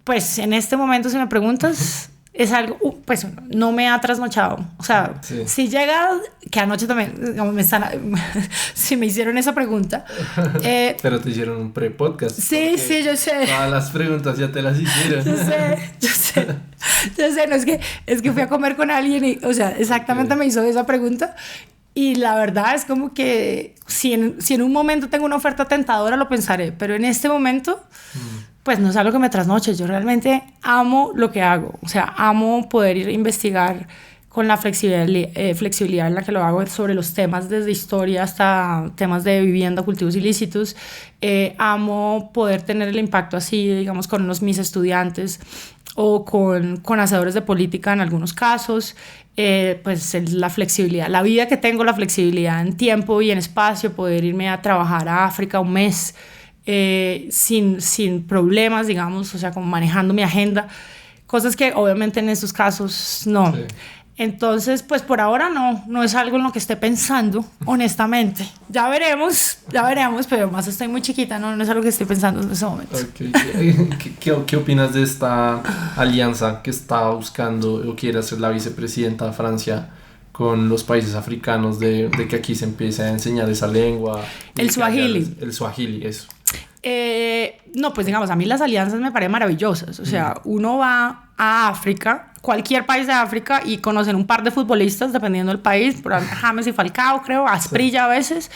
pues en este momento, si me preguntas, es algo, pues no me ha trasnochado. O sea, sí. Si llega, que anoche también, digamos, si me hicieron esa pregunta. Pero te hicieron un pre-podcast. Sí, yo sé. Todas las preguntas ya te las hicieron. Yo sé, no, es que fui a comer con alguien y, o sea, exactamente me hizo esa pregunta. Y la verdad es como que si en un momento tengo una oferta tentadora lo pensaré, pero en este momento pues no es algo que me trasnoche. Yo realmente amo lo que hago, o sea, amo poder ir a investigar con la flexibilidad en la que lo hago sobre los temas desde historia hasta temas de vivienda, cultivos ilícitos. Amo poder tener el impacto así, digamos, con mis estudiantes o con hacedores de política en algunos casos. Pues la flexibilidad, la vida que tengo, la flexibilidad en tiempo y en espacio, poder irme a trabajar a África un mes sin problemas, digamos, o sea, como manejando mi agenda, cosas que obviamente en esos casos no. Sí. Entonces, pues por ahora no es algo en lo que esté pensando, honestamente. Ya veremos, pero más estoy muy chiquita, no es algo que estoy pensando en ese momento. Okay. ¿Qué opinas de esta alianza que está buscando o quiere hacer la vicepresidenta de Francia con los países africanos de que aquí se empiece a enseñar esa lengua? El swahili. El swahili, eso. No, pues digamos, a mí las alianzas me parecen maravillosas. O sea, uno va a África, cualquier país de África, y conocen un par de futbolistas, dependiendo del país, por ejemplo, James y Falcao, creo, Asprilla sí. A veces,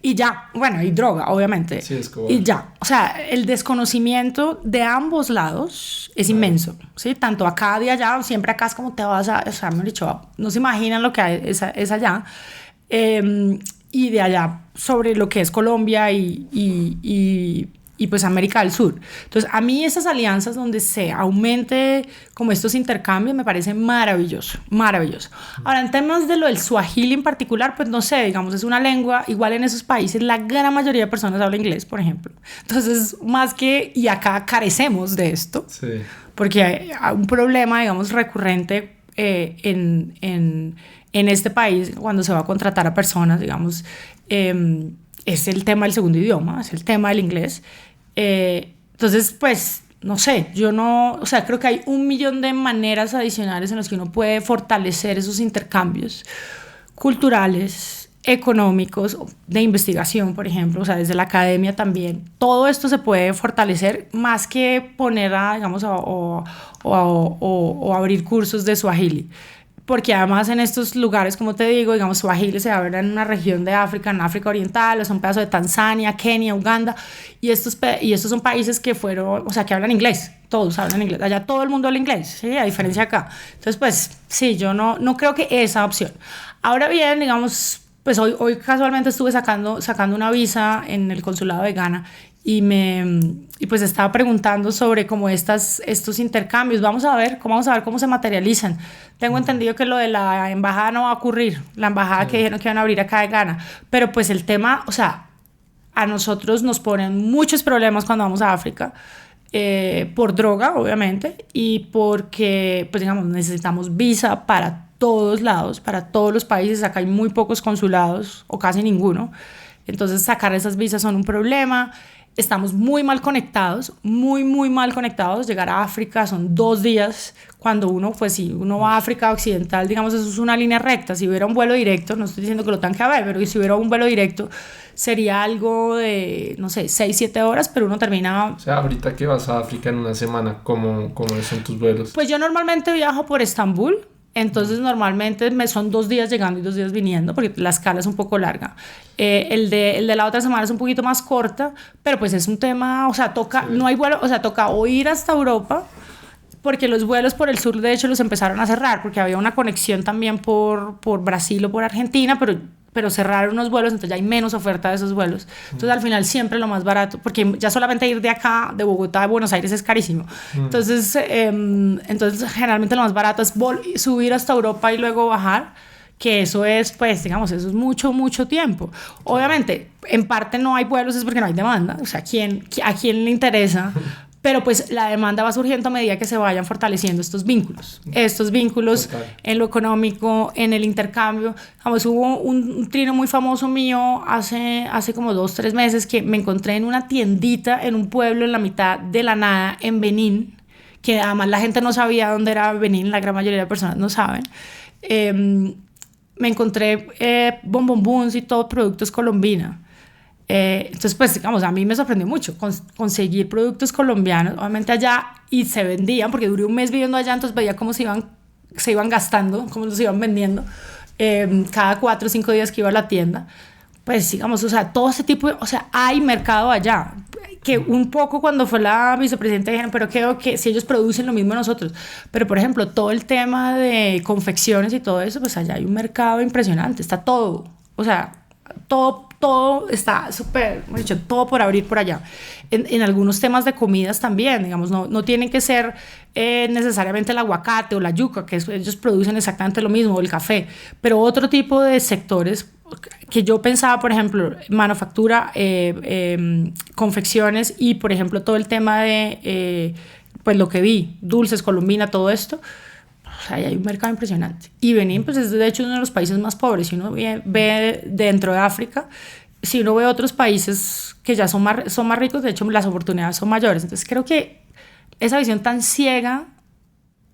y ya, bueno, y droga, obviamente. Sí, es como... Y ya, o sea, el desconocimiento de ambos lados es inmenso, ¿sí? Tanto acá de allá, siempre acá es como te vas a... O sea, me han dicho, no se imaginan lo que hay, es allá. Y de allá sobre lo que es Colombia y pues América del Sur. Entonces, a mí esas alianzas donde se aumente como estos intercambios me parece maravilloso. Ahora, en temas de lo del swahili en particular, pues no sé, digamos, es una lengua, igual en esos países la gran mayoría de personas habla inglés, por ejemplo. Entonces, y acá carecemos de esto, sí. Porque hay un problema, digamos, recurrente en este país cuando se va a contratar a personas, digamos, es el tema del segundo idioma, es el tema del inglés. Entonces, pues, no sé, o sea, creo que hay 1.000.000 de maneras adicionales en las que uno puede fortalecer esos intercambios culturales, económicos, de investigación, por ejemplo, o sea, desde la academia también. Todo esto se puede fortalecer más que poner digamos, o abrir cursos de swahili. Porque además en estos lugares, como te digo, digamos, swahili se habla en una región de África, en África Oriental, o sea, un pedazo de Tanzania, Kenia, Uganda, y estos son países que que hablan inglés, todos hablan inglés, allá todo el mundo habla inglés, ¿sí? A diferencia de acá. Entonces, pues, sí, yo no creo que esa opción. Ahora bien, digamos, pues hoy casualmente estuve sacando una visa en el consulado de Ghana, y pues estaba preguntando sobre como estos intercambios. Vamos a ver cómo se materializan. Tengo entendido que lo de la embajada no va a ocurrir, la embajada que dijeron que iban a abrir acá de Ghana, pero pues el tema, o sea, a nosotros nos ponen muchos problemas cuando vamos a África, por droga, obviamente, y porque, pues digamos, necesitamos visa para todos lados, para todos los países. Acá hay muy pocos consulados o casi ninguno. Entonces sacar esas visas son un problema. Estamos muy mal conectados, muy mal conectados. Llegar a África son 2 días. Cuando uno, pues si uno va a África Occidental, digamos, eso es una línea recta. Si hubiera un vuelo directo, no estoy diciendo que lo tengan que haber, pero si hubiera un vuelo directo, sería algo de, no sé, 6-7 horas, pero uno termina... O sea, ahorita que vas a África en una semana, ¿cómo son tus vuelos? Pues yo normalmente viajo por Estambul. Entonces normalmente me son 2 días llegando y 2 días viniendo, porque la escala es un poco larga. El de la otra semana es un poquito más corta, pero pues es un tema, o sea, toca, sí. No hay vuelo, o sea, toca o ir hasta Europa, porque los vuelos por el sur de hecho los empezaron a cerrar, porque había una conexión también por Brasil o por Argentina, pero cerraron unos vuelos, entonces ya hay menos oferta de esos vuelos. Entonces al final siempre lo más barato, porque ya solamente ir de acá, de Bogotá a Buenos Aires es carísimo. Entonces generalmente lo más barato es subir hasta Europa y luego bajar, que eso es, pues digamos, eso es mucho tiempo. Obviamente, en parte no hay vuelos es porque no hay demanda, o sea, ¿a quién le interesa? Pero pues la demanda va surgiendo a medida que se vayan fortaleciendo estos vínculos Total. En lo económico, en el intercambio. Vamos, hubo un trino muy famoso mío hace como 2-3 meses que me encontré en una tiendita en un pueblo en la mitad de la nada en Benín, que además la gente no sabía dónde era Benín, la gran mayoría de personas no saben. Me encontré bombombons y todo productos Colombina. Entonces pues digamos, a mí me sorprendió mucho conseguir productos colombianos obviamente allá, y se vendían porque duré un mes viviendo allá, entonces veía cómo se iban gastando, cómo los iban vendiendo cada 4 o 5 días que iba a la tienda. Pues digamos, o sea, todo ese tipo o sea, hay mercado allá, que un poco cuando fue la vicepresidenta dijeron, pero creo que si ellos producen lo mismo nosotros, pero por ejemplo todo el tema de confecciones y todo eso, pues allá hay un mercado impresionante, está todo, o sea, todo está súper, dicho, todo por abrir por allá. En algunos temas de comidas también, digamos, no tienen que ser necesariamente el aguacate o la yuca, que ellos producen exactamente lo mismo, o el café, pero otro tipo de sectores que yo pensaba, por ejemplo, manufactura, confecciones y, por ejemplo, todo el tema de, pues lo que vi, dulces, Colombina, todo esto. O sea, hay un mercado impresionante. Y Benín, pues es de hecho uno de los países más pobres. Si uno ve dentro de África, si uno ve otros países que ya son más ricos, de hecho las oportunidades son mayores. Entonces creo que esa visión tan ciega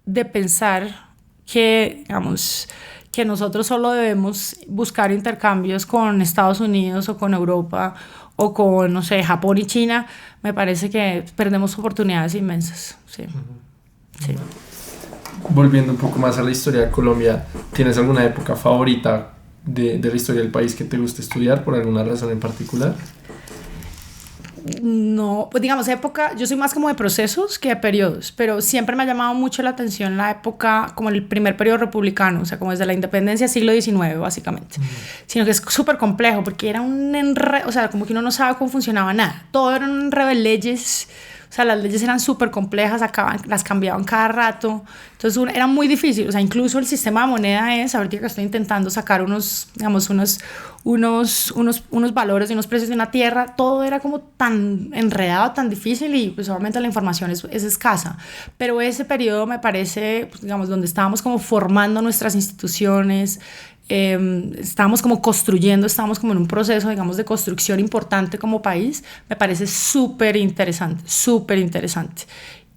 de pensar que, digamos, que nosotros solo debemos buscar intercambios con Estados Unidos o con Europa o con, no sé, Japón y China, me parece que perdemos oportunidades inmensas. Sí. Sí. Volviendo un poco más a la historia de Colombia, ¿tienes alguna época favorita de la historia del país que te guste estudiar por alguna razón en particular? No, pues digamos época, yo soy más como de procesos que de periodos, pero siempre me ha llamado mucho la atención la época como el primer periodo republicano, o sea, como desde la independencia, siglo XIX básicamente, sino que es súper complejo porque era o sea, como que uno no sabe cómo funcionaba nada, todo eran un enredo de leyes. O sea, las leyes eran súper complejas, las cambiaban cada rato. Entonces era muy difícil. O sea, incluso el sistema de moneda es, ahorita que estoy intentando sacar unos valores y unos precios de una tierra, todo era como tan enredado, tan difícil, y pues obviamente la información es escasa. Pero ese periodo me parece, pues, digamos, donde estábamos como formando nuestras instituciones, estábamos como construyendo, estábamos como en un proceso, digamos, de construcción importante como país, me parece súper interesante.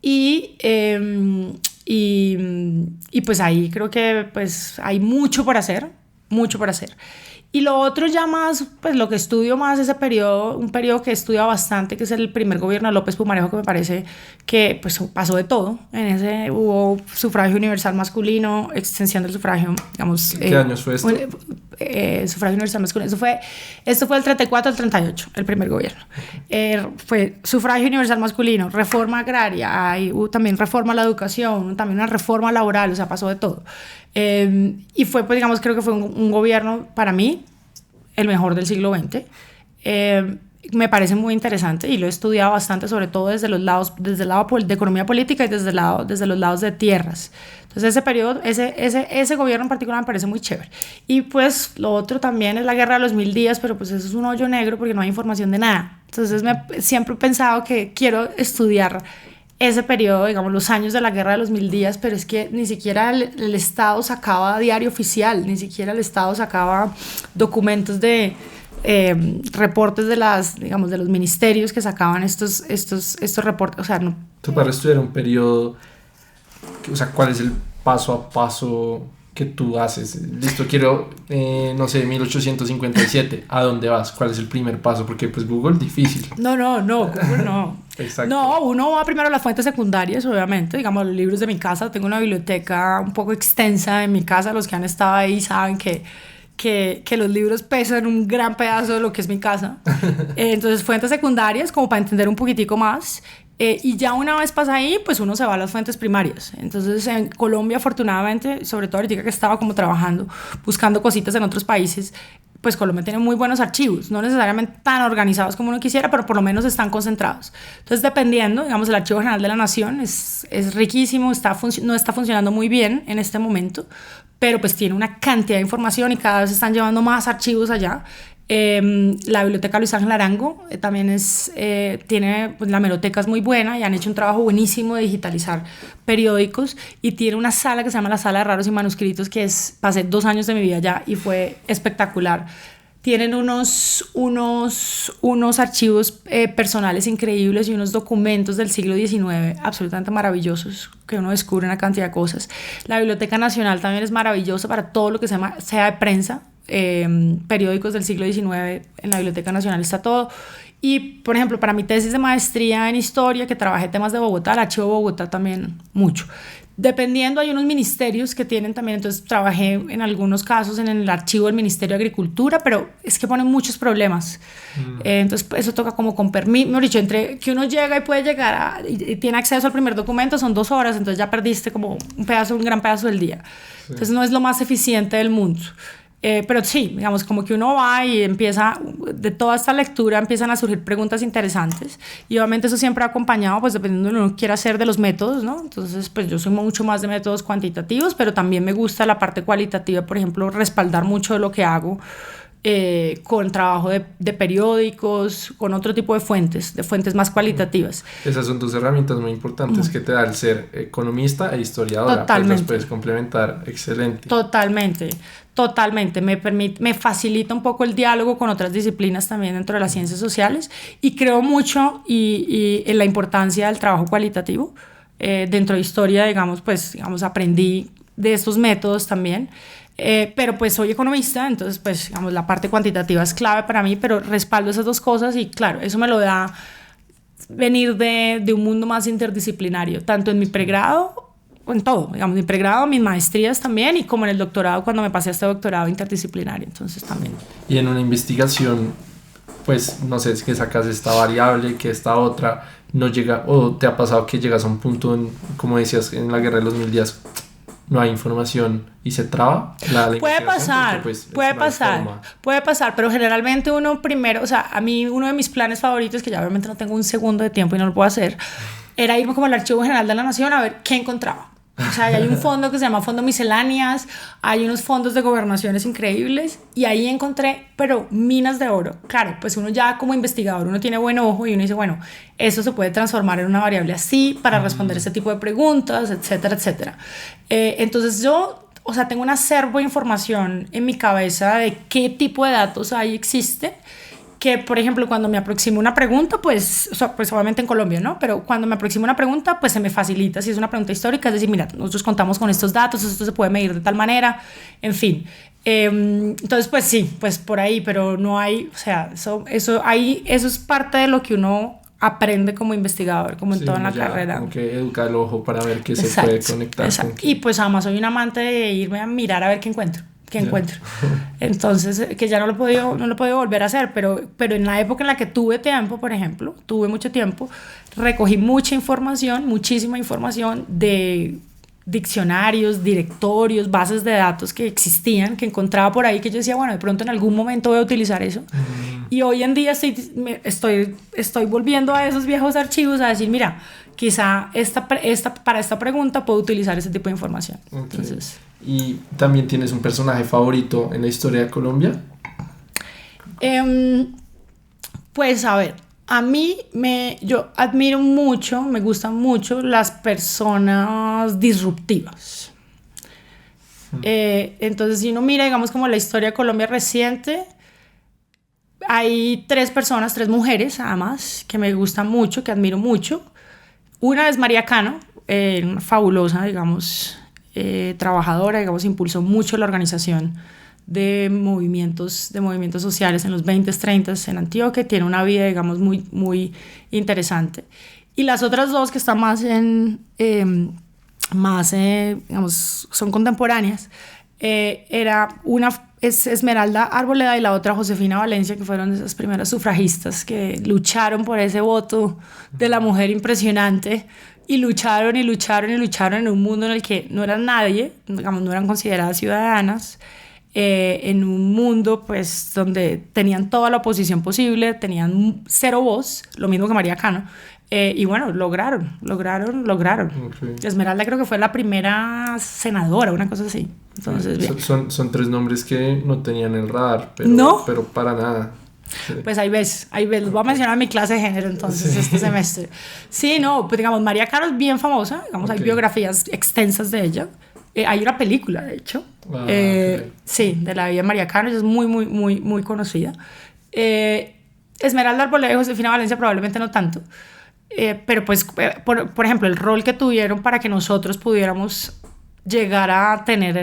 Y pues ahí creo que pues hay mucho por hacer. Y lo otro ya más, pues lo que estudio más ese periodo, un periodo que he estudiado bastante, que es el primer gobierno de López Pumarejo, que me parece que pues pasó de todo. En ese hubo sufragio universal masculino, extensión del sufragio, digamos. ¿Qué años fue esto? Sufragio universal masculino. Esto fue del 34 al 38, el primer gobierno. Fue sufragio universal masculino, reforma agraria, hubo también reforma a la educación, también una reforma laboral, o sea, pasó de todo. Y fue, pues digamos, creo que fue un gobierno para mí el mejor del siglo XX. me parece muy interesante y lo he estudiado bastante, sobre todo desde los lados, desde el lado de economía política y desde los lados de tierras. Entonces ese periodo, ese gobierno en particular me parece muy chévere. Y pues lo otro también es la guerra de los 1000 días, pero pues eso es un hoyo negro porque no hay información de nada. Entonces siempre he pensado que quiero estudiar ese periodo, digamos, los años de la guerra de los 1000 días, pero es que ni siquiera el Estado sacaba diario oficial, ni siquiera el Estado sacaba documentos de reportes de digamos, de los ministerios que sacaban estos reportes, o sea, no. Tú para estudiar un periodo, o sea, ¿cuál es el paso a paso que tú haces? Listo, quiero, no sé, 1857, ¿a dónde vas? ¿Cuál es el primer paso? Porque pues Google difícil. No, Google no. Exacto. No, uno va primero a las fuentes secundarias, obviamente, digamos, los libros de mi casa. Tengo una biblioteca un poco extensa en mi casa. Los que han estado ahí saben que los libros pesan un gran pedazo de lo que es mi casa. Entonces, fuentes secundarias, como para entender un poquitico más. Y ya una vez pasa ahí, pues uno se va a las fuentes primarias. Entonces, en Colombia, afortunadamente, sobre todo ahorita que estaba como trabajando, buscando cositas en otros países, pues Colombia tiene muy buenos archivos, no necesariamente tan organizados como uno quisiera, pero por lo menos están concentrados. Entonces, dependiendo, digamos, el Archivo General de la Nación es riquísimo, no está funcionando muy bien en este momento, pero pues tiene una cantidad de información y cada vez están llevando más archivos allá. La biblioteca Luis Ángel Arango también tiene, pues, la hemeroteca es muy buena y han hecho un trabajo buenísimo de digitalizar periódicos y tiene una sala que se llama la Sala de Raros y Manuscritos pasé 2 años de mi vida allá y fue espectacular. Tienen unos archivos personales increíbles y unos documentos del siglo XIX absolutamente maravillosos que uno descubre una cantidad de cosas. La Biblioteca Nacional también es maravillosa para todo lo que sea de prensa. Periódicos del siglo XIX, en la Biblioteca Nacional está todo. Y, por ejemplo, para mi tesis de maestría en historia, que trabajé temas de Bogotá, el Archivo de Bogotá también mucho. Dependiendo, hay unos ministerios que tienen también, entonces trabajé en algunos casos en el archivo del Ministerio de Agricultura, pero es que ponen muchos problemas. Entonces, eso toca como con permiso, mejor dicho, entre que uno llega y puede llegar y tiene acceso al primer documento, son 2 horas, entonces ya perdiste como un gran pedazo del día. Sí. Entonces, no es lo más eficiente del mundo. Pero sí, digamos, como que uno va y de toda esta lectura empiezan a surgir preguntas interesantes y obviamente eso siempre ha acompañado, pues dependiendo de lo que uno quiera hacer de los métodos, ¿no? Entonces, pues yo soy mucho más de métodos cuantitativos, pero también me gusta la parte cualitativa, por ejemplo, respaldar mucho de lo que hago con trabajo de periódicos, con otro tipo de fuentes más cualitativas. Esas son 2 herramientas muy importantes que te da el ser economista e historiadora. Totalmente. Pues las puedes complementar, excelente. Totalmente, me facilita un poco el diálogo con otras disciplinas también dentro de las ciencias sociales y creo mucho en la importancia del trabajo cualitativo. Dentro de historia, digamos, aprendí de estos métodos también. Pero pues soy economista, entonces pues digamos la parte cuantitativa es clave para mí, pero respaldo esas 2 cosas y claro, eso me lo da venir de un mundo más interdisciplinario, tanto en mi pregrado, en todo, digamos, mi pregrado, mis maestrías también y como en el doctorado cuando me pasé a este doctorado interdisciplinario, entonces también. Y en una investigación, pues no sé, es que sacas esta variable, que esta otra no llega, o te ha pasado que llegas a un punto, como decías, en la guerra de los 1000 días, no hay información y se traba la puede pasar, pues, puede pasar, pero generalmente uno primero, o sea, a mí uno de mis planes favoritos, que ya obviamente no tengo un segundo de tiempo y no lo puedo hacer, era irme como al Archivo General de la Nación a ver qué encontraba. O sea, hay un fondo que se llama Fondo Misceláneas, hay unos fondos de gobernaciones increíbles y ahí encontré, pero minas de oro. Claro, pues uno ya como investigador, uno tiene buen ojo y uno dice, bueno, eso se puede transformar en una variable así para responder ese tipo de preguntas, etcétera, etcétera. Entonces yo, o sea, tengo un acervo de información en mi cabeza de qué tipo de datos existe. Que, por ejemplo, cuando me aproximo una pregunta, pues obviamente en Colombia, ¿no? Pero cuando me aproximo una pregunta, pues se me facilita. Si es una pregunta histórica, es decir, mira, nosotros contamos con estos datos, esto se puede medir de tal manera, en fin. Entonces, pues sí, pues por ahí, pero no hay, o sea, eso es parte de lo que uno aprende como investigador, como en toda la carrera. Como que educa el ojo para ver qué se puede conectar. Exacto. Y pues además soy un amante de irme a mirar a ver qué encuentro. Entonces, que ya no lo he podido volver a hacer, pero en la época en la que tuve tiempo, por ejemplo, tuve mucho tiempo, recogí muchísima información de diccionarios, directorios, bases de datos que existían, que encontraba por ahí, que yo decía, bueno, de pronto en algún momento voy a utilizar eso. Y hoy en día estoy volviendo a esos viejos archivos a decir, mira, quizá para esta pregunta puedo utilizar ese tipo de información. Okay. Entonces, ¿y también tienes un personaje favorito en la historia de Colombia? Pues a ver, yo admiro mucho, me gustan mucho las personas disruptivas. Entonces, si uno mira, digamos, como la historia de Colombia reciente, hay tres mujeres, además, que me gustan mucho, que admiro mucho. Una es María Cano, una fabulosa, digamos, trabajadora, digamos, impulsó mucho la organización de movimientos sociales en los 20s, 30s en Antioquia. Tiene una vida, digamos, muy, muy interesante. Y las otras dos que están digamos, son contemporáneas, es Esmeralda Arboleda y la otra Josefina Valencia, que fueron esas primeras sufragistas que lucharon por ese voto de la mujer impresionante, y lucharon en un mundo en el que no eran nadie, digamos, no eran consideradas ciudadanas, en un mundo pues donde tenían toda la oposición posible, tenían cero voz, lo mismo que María Cano, y bueno, lograron. Okay. Esmeralda creo que fue la primera senadora, una cosa así. Entonces, bien. Son tres nombres que no tenían el radar, pero para nada. Sí. Pues ahí ves, los voy a mencionar en mi clase de género entonces, sí. Este semestre. Sí, no, pues digamos, María Cano es bien famosa, digamos, okay. Hay biografías extensas de ella. Hay una película, de hecho, okay. Sí, de la vida de María Cano, ella es muy, muy, muy, muy conocida. Esmeralda Arboleda y Josefina Valencia probablemente no tanto, pero pues, por ejemplo, el rol que tuvieron para que nosotros pudiéramos llegar a obtener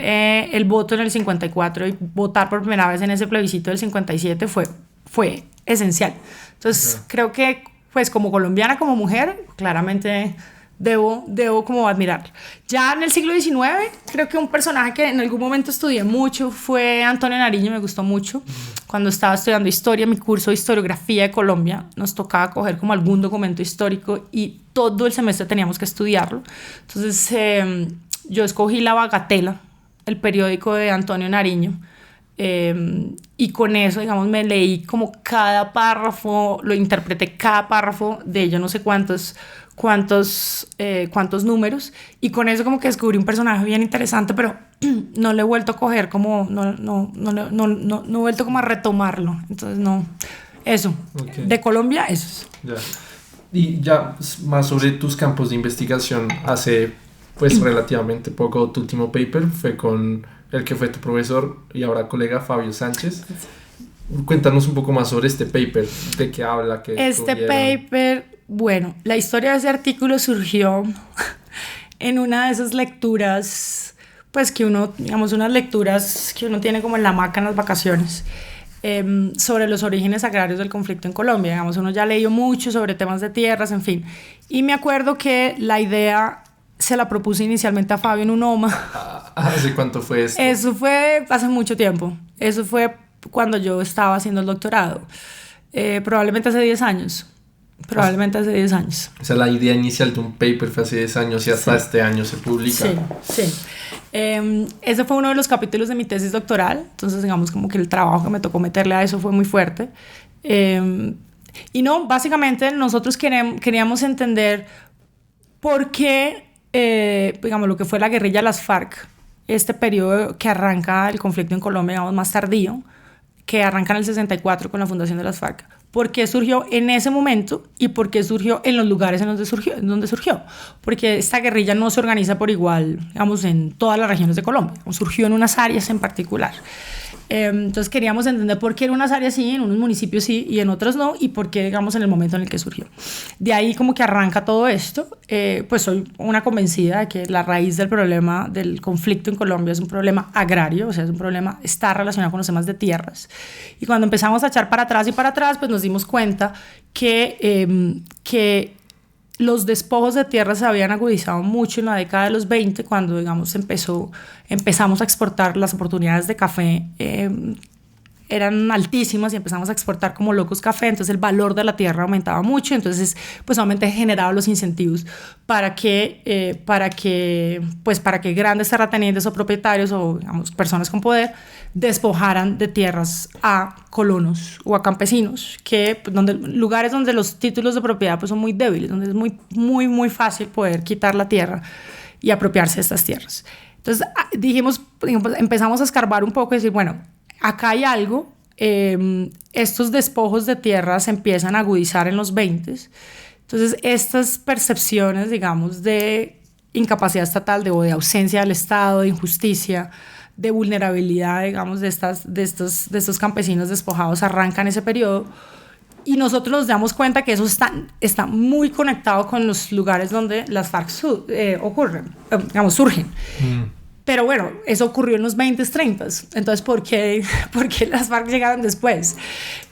el voto en el 54 y votar por primera vez en ese plebiscito del 57 fue esencial. Entonces, okay. Creo que, pues, como colombiana, como mujer, claramente debo como admirar. Ya en el siglo XIX, creo que un personaje que en algún momento estudié mucho fue Antonio Nariño, me gustó mucho. Cuando estaba estudiando historia, mi curso de historiografía de Colombia, nos tocaba coger como algún documento histórico y todo el semestre teníamos que estudiarlo. Entonces, yo escogí La Bagatela, el periódico de Antonio Nariño, y con eso, digamos, me leí como cada párrafo, lo interpreté cada párrafo de yo no sé cuántos números, y con eso como que descubrí un personaje bien interesante, pero no le he vuelto a coger como no he vuelto como a retomarlo. Entonces no, eso, okay. De Colombia, eso. Ya. Y ya más sobre tus campos de investigación, hace pues relativamente poco tu último paper fue con el que fue tu profesor y ahora colega Fabio Sánchez. Cuéntanos un poco más sobre este paper, de qué habla, paper. Bueno, la historia de ese artículo surgió en una de esas lecturas, pues que uno, digamos, unas lecturas que uno tiene como en la hamaca en las vacaciones, sobre los orígenes agrarios del conflicto en Colombia. Digamos, uno ya leyó mucho sobre temas de tierras, en fin. Y me acuerdo que la idea se la propuse inicialmente a Fabio en un OMA. ¿Hace cuánto fue esto? Eso fue hace mucho tiempo. Eso fue cuando yo estaba haciendo el doctorado. Probablemente hace 10 años. Hace 10 años. O sea, la idea inicial de un paper fue hace 10 años y hasta este año se publica. Sí. Ese fue uno de los capítulos de mi tesis doctoral. Entonces, digamos, como que el trabajo que me tocó meterle a eso fue muy fuerte. Y no, básicamente nosotros queríamos entender por qué, digamos, lo que fue la guerrilla de las FARC, este periodo que arranca el conflicto en Colombia, digamos, más tardío, que arranca en el 64 con la fundación de las FARC. ¿Por qué surgió en ese momento y por qué surgió en los lugares en donde surgió? Porque esta guerrilla no se organiza por igual, digamos, en todas las regiones de Colombia. Surgió en unas áreas en particular. Entonces queríamos entender por qué en unas áreas sí, en unos municipios sí y en otros no, y por qué, digamos, en el momento en el que surgió. De ahí como que arranca todo esto. Pues soy una convencida de que la raíz del problema del conflicto en Colombia es un problema agrario, o sea, es un problema, está relacionado con los temas de tierras. Y cuando empezamos a echar para atrás, pues nos dimos cuenta que los despojos de tierra se habían agudizado mucho en la década de los 20, cuando, digamos, empezamos a exportar las oportunidades de café eran altísimas y empezamos a exportar como locos café, entonces el valor de la tierra aumentaba mucho, entonces pues obviamente generaba los incentivos para que grandes terratenientes o propietarios o digamos personas con poder despojaran de tierras a colonos o a campesinos, lugares donde los títulos de propiedad pues son muy débiles, donde es muy fácil poder quitar la tierra y apropiarse de estas tierras. Entonces empezamos a escarbar un poco y decir, bueno, acá hay algo, estos despojos de tierra se empiezan a agudizar en los 20s, entonces estas percepciones, digamos, de incapacidad estatal, de ausencia del Estado, de injusticia, de vulnerabilidad, digamos, de estos campesinos despojados arrancan ese periodo y nosotros nos damos cuenta que eso está muy conectado con los lugares donde las FARC surgen. Pero bueno, eso ocurrió en los 20s, 30s. Entonces, ¿por qué las FARC llegaron después?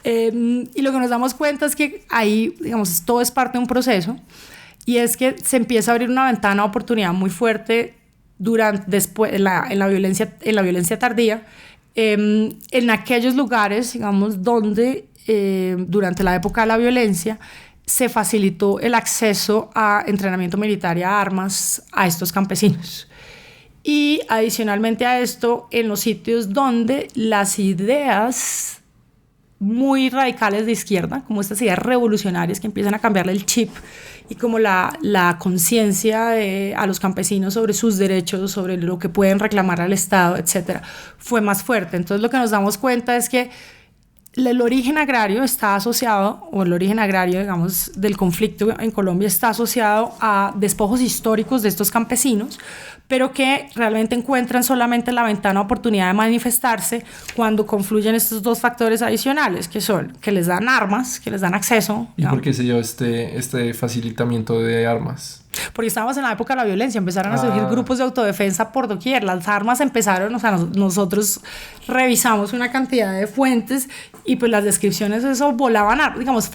Y lo que nos damos cuenta es que ahí, digamos, todo es parte de un proceso y es que se empieza a abrir una ventana de oportunidad muy fuerte después en la violencia tardía, en aquellos lugares, digamos, donde durante la época de la violencia se facilitó el acceso a entrenamiento militar y a armas a estos campesinos. Y adicionalmente a esto, en los sitios donde las ideas muy radicales de izquierda, como estas ideas revolucionarias que empiezan a cambiarle el chip y como la conciencia a los campesinos sobre sus derechos, sobre lo que pueden reclamar al Estado, etcétera, fue más fuerte. Entonces lo que nos damos cuenta es que el origen agrario está asociado, o el origen agrario, digamos, del conflicto en Colombia está asociado a despojos históricos de estos campesinos, pero que realmente encuentran solamente la ventana de oportunidad de manifestarse cuando confluyen estos dos factores adicionales, que son que les dan armas, que les dan acceso. ¿Y por qué se dio este facilitamiento de armas? Porque estábamos en la época de la violencia, empezaron a surgir grupos de autodefensa por doquier, las armas empezaron, o sea, nosotros revisamos una cantidad de fuentes y pues las descripciones de eso volaban, digamos,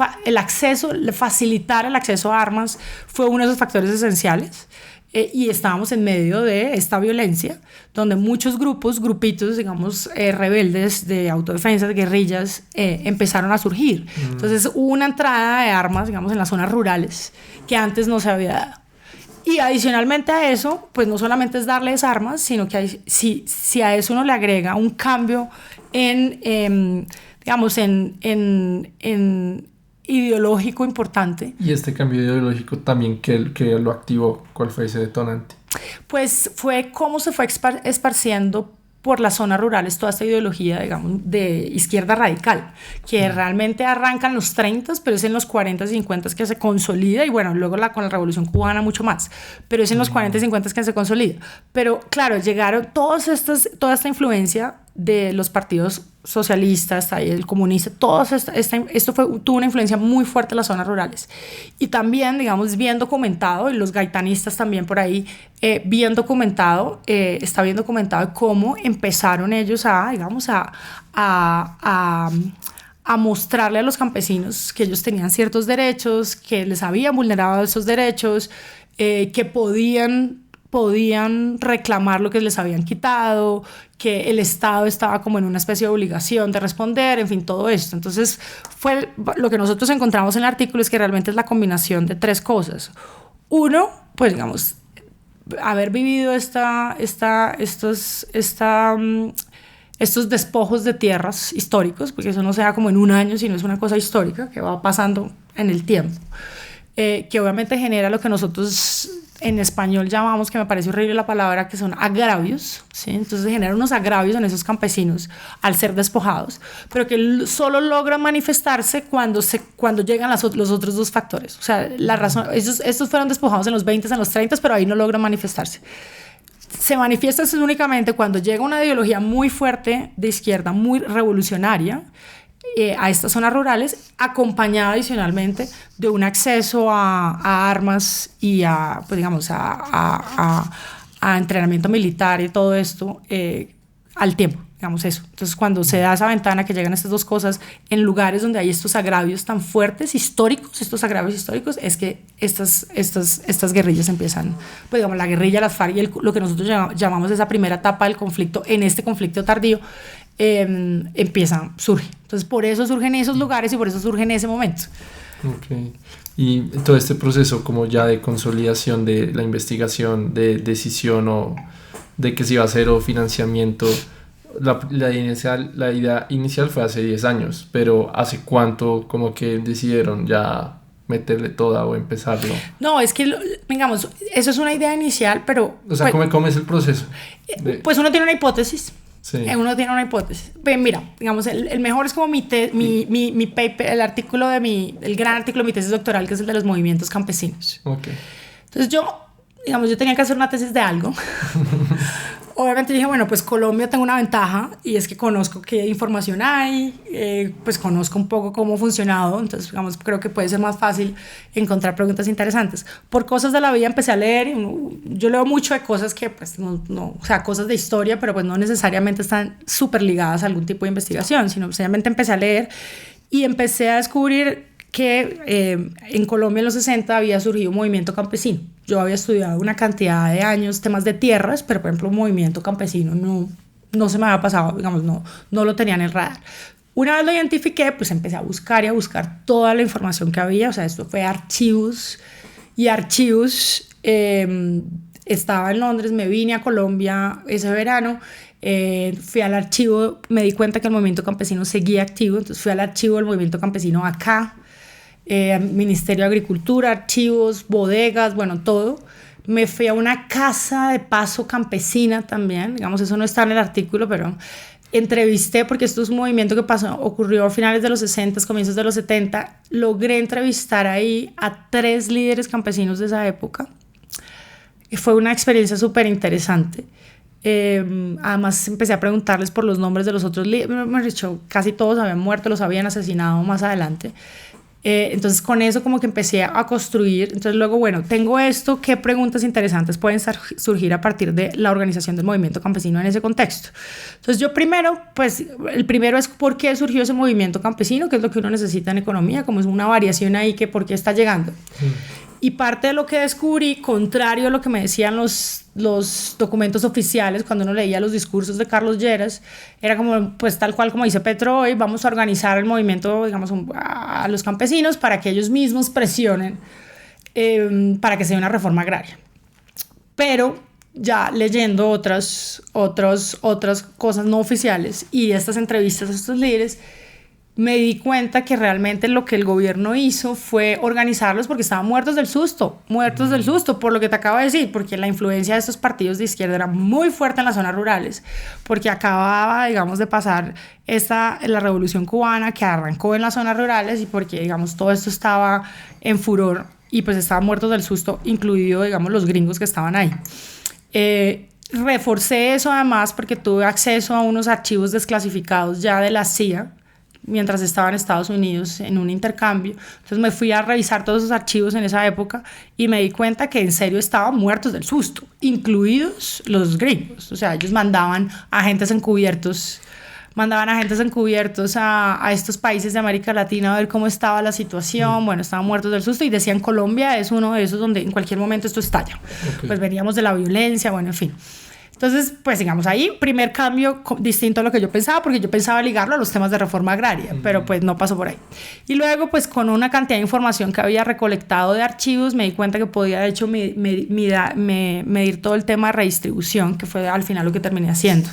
facilitar el acceso a armas fue uno de esos factores esenciales. Y estábamos en medio de esta violencia, donde muchos grupitos, digamos, rebeldes de autodefensa, de guerrillas, empezaron a surgir. Entonces hubo una entrada de armas, digamos, en las zonas rurales que antes no se había dado. Y adicionalmente a eso, pues no solamente es darles armas, sino que si a eso uno le agrega un cambio digamos, en ideológico importante. Y este cambio ideológico también que lo activó, ¿cuál fue ese detonante? Pues fue cómo se fue esparciendo por las zonas rurales toda esta ideología, digamos, de izquierda radical, que realmente arranca en los 30, pero es en los 40 y 50 que se consolida, y bueno, luego con la Revolución Cubana mucho más, pero es en los 40 y 50 que se consolida. Pero claro, llegaron toda esta influencia de los partidos socialistas, el comunista, esto tuvo una influencia muy fuerte en las zonas rurales. Y también, digamos, bien documentado, y los gaitanistas también por ahí, está bien documentado cómo empezaron ellos a mostrarle a los campesinos que ellos tenían ciertos derechos, que les habían vulnerado esos derechos, que podían reclamar lo que les habían quitado, que el Estado estaba como en una especie de obligación de responder, en fin, todo esto. Entonces, lo que nosotros encontramos en el artículo es que realmente es la combinación de tres cosas. Uno, pues digamos, haber vivido estos despojos de tierras históricos, porque eso no se da como en un año, sino es una cosa histórica que va pasando en el tiempo, que obviamente genera lo que nosotros en español llamamos, que me parece horrible la palabra, que son agravios, ¿sí? Entonces genera unos agravios en esos campesinos al ser despojados, pero que solo logran manifestarse cuando llegan los otros dos factores. O sea, la razón, estos fueron despojados en los 20s, en los 30s, pero ahí no logran manifestarse. Se manifiesta únicamente cuando llega una ideología muy fuerte de izquierda, muy revolucionaria, a estas zonas rurales, acompañada adicionalmente de un acceso a armas y a entrenamiento militar y todo esto al tiempo, digamos eso. Entonces, cuando se da esa ventana que llegan estas dos cosas en lugares donde hay estos agravios tan fuertes, estos agravios históricos, es que estas guerrillas empiezan, pues digamos, la guerrilla, las FARC y lo que nosotros llamamos esa primera etapa del conflicto, en este conflicto tardío, surge. Entonces por eso surgen esos lugares y por eso surge en ese momento. Ok. Y todo este proceso como ya de consolidación de la investigación, de decisión o de que se iba a hacer o financiamiento, la idea inicial fue hace 10 años, pero ¿hace cuánto como que decidieron ya meterle toda o empezarlo? No, es que, digamos, eso es una idea inicial, pero... O sea, pues, ¿cómo es el proceso? Pues uno tiene una hipótesis. Sí. Uno tiene una hipótesis. Pues mira, digamos, el mejor es como mi paper, el artículo el gran artículo de mi tesis doctoral, que es el de los movimientos campesinos. Ok. Entonces yo tenía que hacer una tesis de algo. Obviamente dije, bueno, pues Colombia tengo una ventaja y es que conozco qué información hay, pues conozco un poco cómo ha funcionado, entonces digamos, creo que puede ser más fácil encontrar preguntas interesantes. Por cosas de la vida empecé a leer, yo leo mucho de cosas que pues no, o sea, cosas de historia, pero pues no necesariamente están súper ligadas a algún tipo de investigación, sino sencillamente empecé a leer y empecé a descubrir que en Colombia en los 60 había surgido un movimiento campesino. Yo había estudiado una cantidad de años temas de tierras, pero por ejemplo un movimiento campesino no se me había pasado, digamos, no lo tenía en el radar. Una vez lo identifiqué, pues empecé a buscar y a buscar toda la información que había, o sea, esto fue archivos y archivos. Estaba en Londres, me vine a Colombia ese verano, fui al archivo, me di cuenta que el movimiento campesino seguía activo, entonces fui al archivo del movimiento campesino acá, Ministerio de Agricultura, archivos, bodegas, bueno, todo. Me fui a una casa de paso campesina también, digamos, eso no está en el artículo, pero entrevisté, porque esto es un movimiento que ocurrió a finales de los 60, comienzos de los 70, logré entrevistar ahí a 3 líderes campesinos de esa época. Fue una experiencia súper interesante. Además empecé a preguntarles por los nombres de los otros líderes, me han dicho, casi todos habían muerto, los habían asesinado más adelante. Entonces con eso como que empecé a construir. Entonces luego, bueno, tengo esto, ¿qué preguntas interesantes pueden surgir a partir de la organización del movimiento campesino en ese contexto? Entonces yo primero, pues el primero es por qué surgió ese movimiento campesino, que es lo que uno necesita en economía, como es una variación ahí, que por qué está llegando. Y parte de lo que descubrí, contrario a lo que me decían los documentos oficiales, cuando uno leía los discursos de Carlos Lleras, era como, pues tal cual como dice Petro hoy, vamos a organizar el movimiento, digamos, a los campesinos para que ellos mismos presionen para que sea una reforma agraria. Pero ya leyendo otras cosas no oficiales y estas entrevistas a estos líderes, me di cuenta que realmente lo que el gobierno hizo fue organizarlos porque estaban muertos del susto, por lo que te acabo de decir, porque la influencia de estos partidos de izquierda era muy fuerte en las zonas rurales, porque acababa, digamos, de pasar la revolución cubana que arrancó en las zonas rurales y porque, digamos, todo esto estaba en furor y pues estaban muertos del susto, incluido, digamos, los gringos que estaban ahí. Reforcé eso además porque tuve acceso a unos archivos desclasificados ya de la CIA, mientras estaba en Estados Unidos en un intercambio. Entonces me fui a revisar todos esos archivos en esa época y me di cuenta que en serio estaban muertos del susto, incluidos los gringos. O sea, ellos mandaban agentes encubiertos a estos países de América Latina a ver cómo estaba la situación. Bueno, estaban muertos del susto y decían Colombia es uno de esos donde en cualquier momento esto estalla. Okay. Pues veníamos de la violencia, bueno, en fin. Entonces, pues digamos ahí, primer cambio distinto a lo que yo pensaba, porque yo pensaba ligarlo a los temas de reforma agraria, pero pues no pasó por ahí. Y luego, pues con una cantidad de información que había recolectado de archivos, me di cuenta que podía, de hecho, medir todo el tema de redistribución, que fue al final lo que terminé haciendo.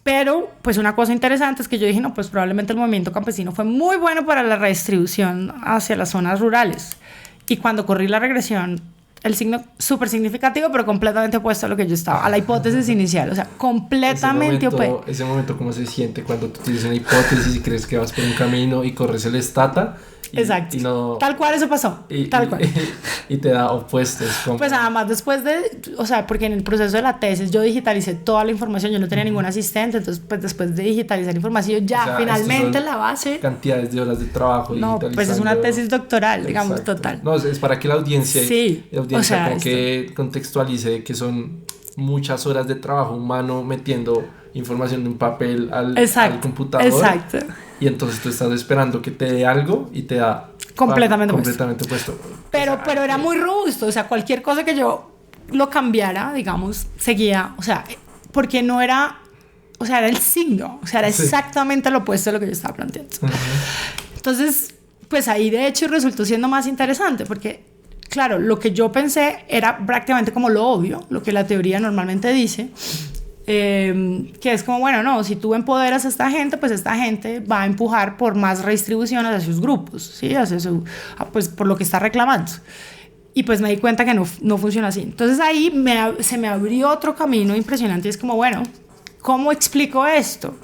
Pero, pues una cosa interesante es que yo dije, no, pues probablemente el movimiento campesino fue muy bueno para la redistribución hacia las zonas rurales. Y cuando corrí la regresión, el signo súper significativo, pero completamente opuesto a lo que yo estaba, a la hipótesis inicial, o sea, completamente opuesto. Ese momento, ¿cómo se siente cuando tú tienes una hipótesis y crees que vas por un camino y corres el estata? Exacto. Tal cual eso pasó. Tal cual. Y te da opuestos. Pues además después o sea, porque en el proceso de la tesis yo digitalicé toda la información, yo no tenía ningún asistente, entonces pues después de digitalizar información ya, o sea, finalmente la base. Cantidades de horas de trabajo. No, pues es una tesis doctoral, digamos. Exacto. Total. No, es para que la audiencia, o sea, como que contextualice que son muchas horas de trabajo humano metiendo información de un papel al computador. Exacto. Y entonces tú estás esperando que te dé algo y te da completamente opuesto. Pero era muy robusto, o sea, cualquier cosa que yo lo cambiara, digamos, seguía, o sea, porque no era, o sea, era el signo, o sea, era Sí. exactamente lo opuesto de lo que yo estaba planteando. Ajá. Entonces, pues ahí de hecho resultó siendo más interesante porque, claro, lo que yo pensé era prácticamente como lo obvio, lo que la teoría normalmente dice, que es como, bueno, no, si tú empoderas a esta gente, pues esta gente va a empujar por más redistribución hacia sus grupos, ¿sí? Hacia su, pues por lo que está reclamando. Y pues me di cuenta que no funciona así. Entonces ahí se me abrió otro camino impresionante y es como, bueno, ¿cómo explico esto?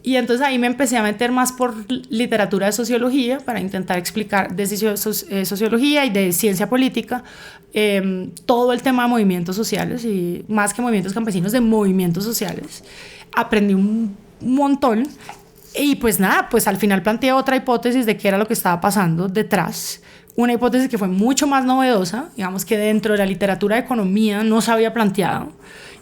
Y entonces ahí me empecé a meter más por literatura de sociología para intentar explicar desde sociología y de ciencia política todo el tema de movimientos sociales y más que movimientos campesinos, de movimientos sociales. Aprendí un montón y pues nada, pues al final planteé otra hipótesis de qué era lo que estaba pasando detrás. Una hipótesis que fue mucho más novedosa, digamos que dentro de la literatura de economía no se había planteado.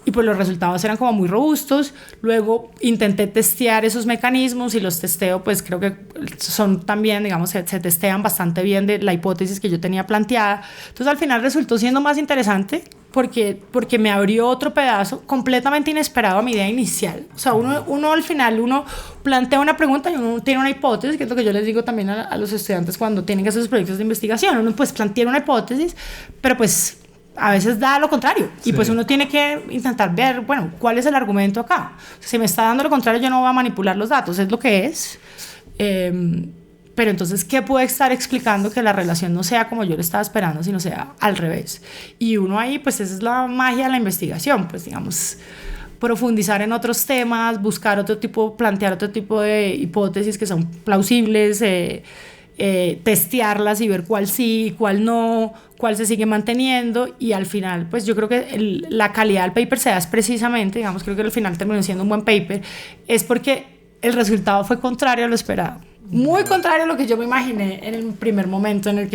Y pues los resultados eran como muy robustos. Luego intenté testear esos mecanismos y los testeo, pues creo que son también, digamos, se testean bastante bien de la hipótesis que yo tenía planteada. Entonces al final resultó siendo más interesante porque me abrió otro pedazo completamente inesperado a mi idea inicial. O sea, uno al final, uno plantea una pregunta y uno tiene una hipótesis, que es lo que yo les digo también a los estudiantes cuando tienen que hacer sus proyectos de investigación. Uno pues plantea una hipótesis, pero pues a veces da lo contrario. Sí. Y pues uno tiene que intentar ver, bueno, ¿cuál es el argumento acá? Si me está dando lo contrario, yo no voy a manipular los datos, es lo que es. Pero entonces, ¿qué puede estar explicando que la relación no sea como yo lo estaba esperando, sino sea al revés? Y uno ahí, pues esa es la magia de la investigación, pues digamos, profundizar en otros temas, buscar otro tipo, plantear otro tipo de hipótesis que son plausibles, testearlas y ver cuál sí, cuál no, cuál se sigue manteniendo, y al final pues yo creo que la calidad del paper se da es precisamente, digamos, creo que al final terminó siendo un buen paper, es porque el resultado fue contrario a lo esperado, muy contrario a lo que yo me imaginé en el primer momento en el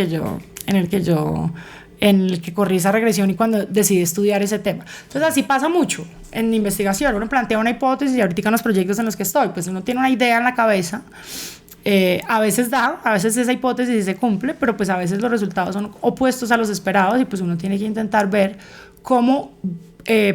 que corrí esa regresión y cuando decidí estudiar ese tema. Entonces así pasa mucho en investigación, uno plantea una hipótesis y ahorita en los proyectos en los que estoy, pues uno tiene una idea en la cabeza. A veces esa hipótesis sí se cumple, pero pues a veces los resultados son opuestos a los esperados y pues uno tiene que intentar ver cómo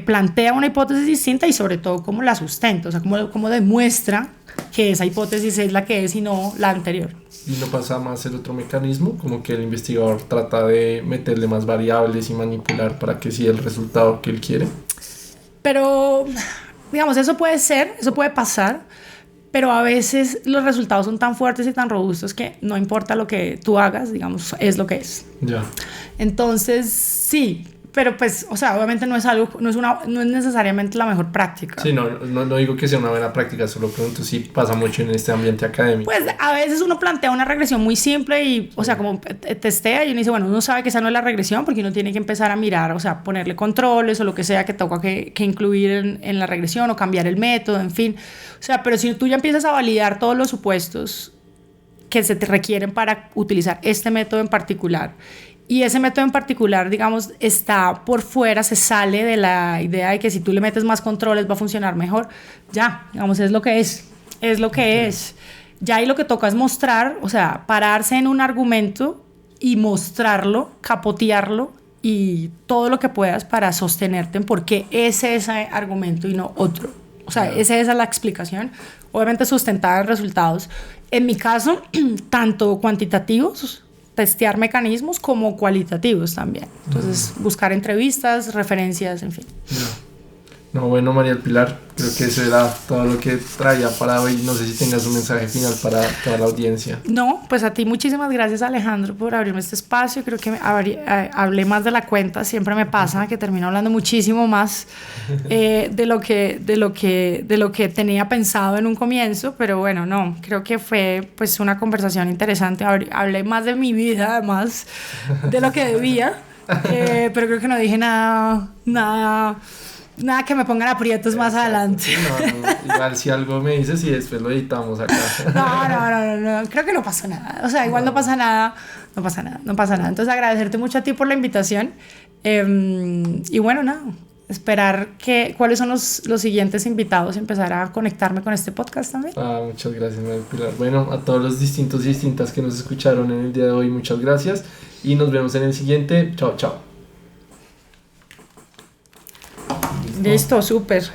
plantea una hipótesis distinta y sobre todo cómo la sustenta, o sea, cómo demuestra que esa hipótesis es la que es y no la anterior. ¿Y no pasa más el otro mecanismo? Como que el investigador trata de meterle más variables y manipular para que sí el resultado que él quiere. Pero, digamos, eso puede pasar. Pero a veces los resultados son tan fuertes y tan robustos que no importa lo que tú hagas, digamos, es lo que es. Ya. Entonces, sí, pero pues, o sea, obviamente no es necesariamente la mejor práctica. Sí, no digo que sea una buena práctica, solo pregunto si pasa mucho en este ambiente académico. Pues a veces uno plantea una regresión muy simple y, o sea, como testea y uno dice, bueno, uno sabe que esa no es la regresión porque uno tiene que empezar a mirar, o sea, ponerle controles o lo que sea que toca que incluir en la regresión o cambiar el método, en fin. O sea, pero si tú ya empiezas a validar todos los supuestos que se te requieren para utilizar este método en particular, y ese método en particular, digamos, está por fuera, se sale de la idea de que si tú le metes más controles va a funcionar mejor, ya, digamos, es lo que es lo que es. Ya ahí lo que toca es mostrar, o sea, pararse en un argumento y mostrarlo, capotearlo y todo lo que puedas para sostenerte en por qué es ese argumento y no otro. O sea, esa es la explicación, obviamente sustentada en resultados. En mi caso, tanto cuantitativos, testear mecanismos, como cualitativos también. Entonces, buscar entrevistas, referencias, en fin. No, bueno, María del Pilar, creo que eso era todo lo que traía para hoy. No sé si tengas un mensaje final para toda la audiencia. No, pues a ti muchísimas gracias, Alejandro, por abrirme este espacio. Creo que hablé más de la cuenta, siempre me pasa que termino hablando muchísimo más de lo que tenía pensado en un comienzo, pero bueno, no, creo que fue pues una conversación interesante. Hablé más de mi vida, además de lo que debía, pero creo que no dije nada que me pongan aprietos más adelante. No, igual si algo me dices y después lo editamos acá. No, creo que no pasó nada. O sea, igual no pasa nada. Entonces agradecerte mucho a ti por la invitación. Y bueno, nada, esperar cuáles son los siguientes invitados y empezar a conectarme con este podcast también. Muchas gracias, María Pilar. Bueno, a todos los distintos y distintas que nos escucharon en el día de hoy, muchas gracias y nos vemos en el siguiente. Chao. Listo, súper.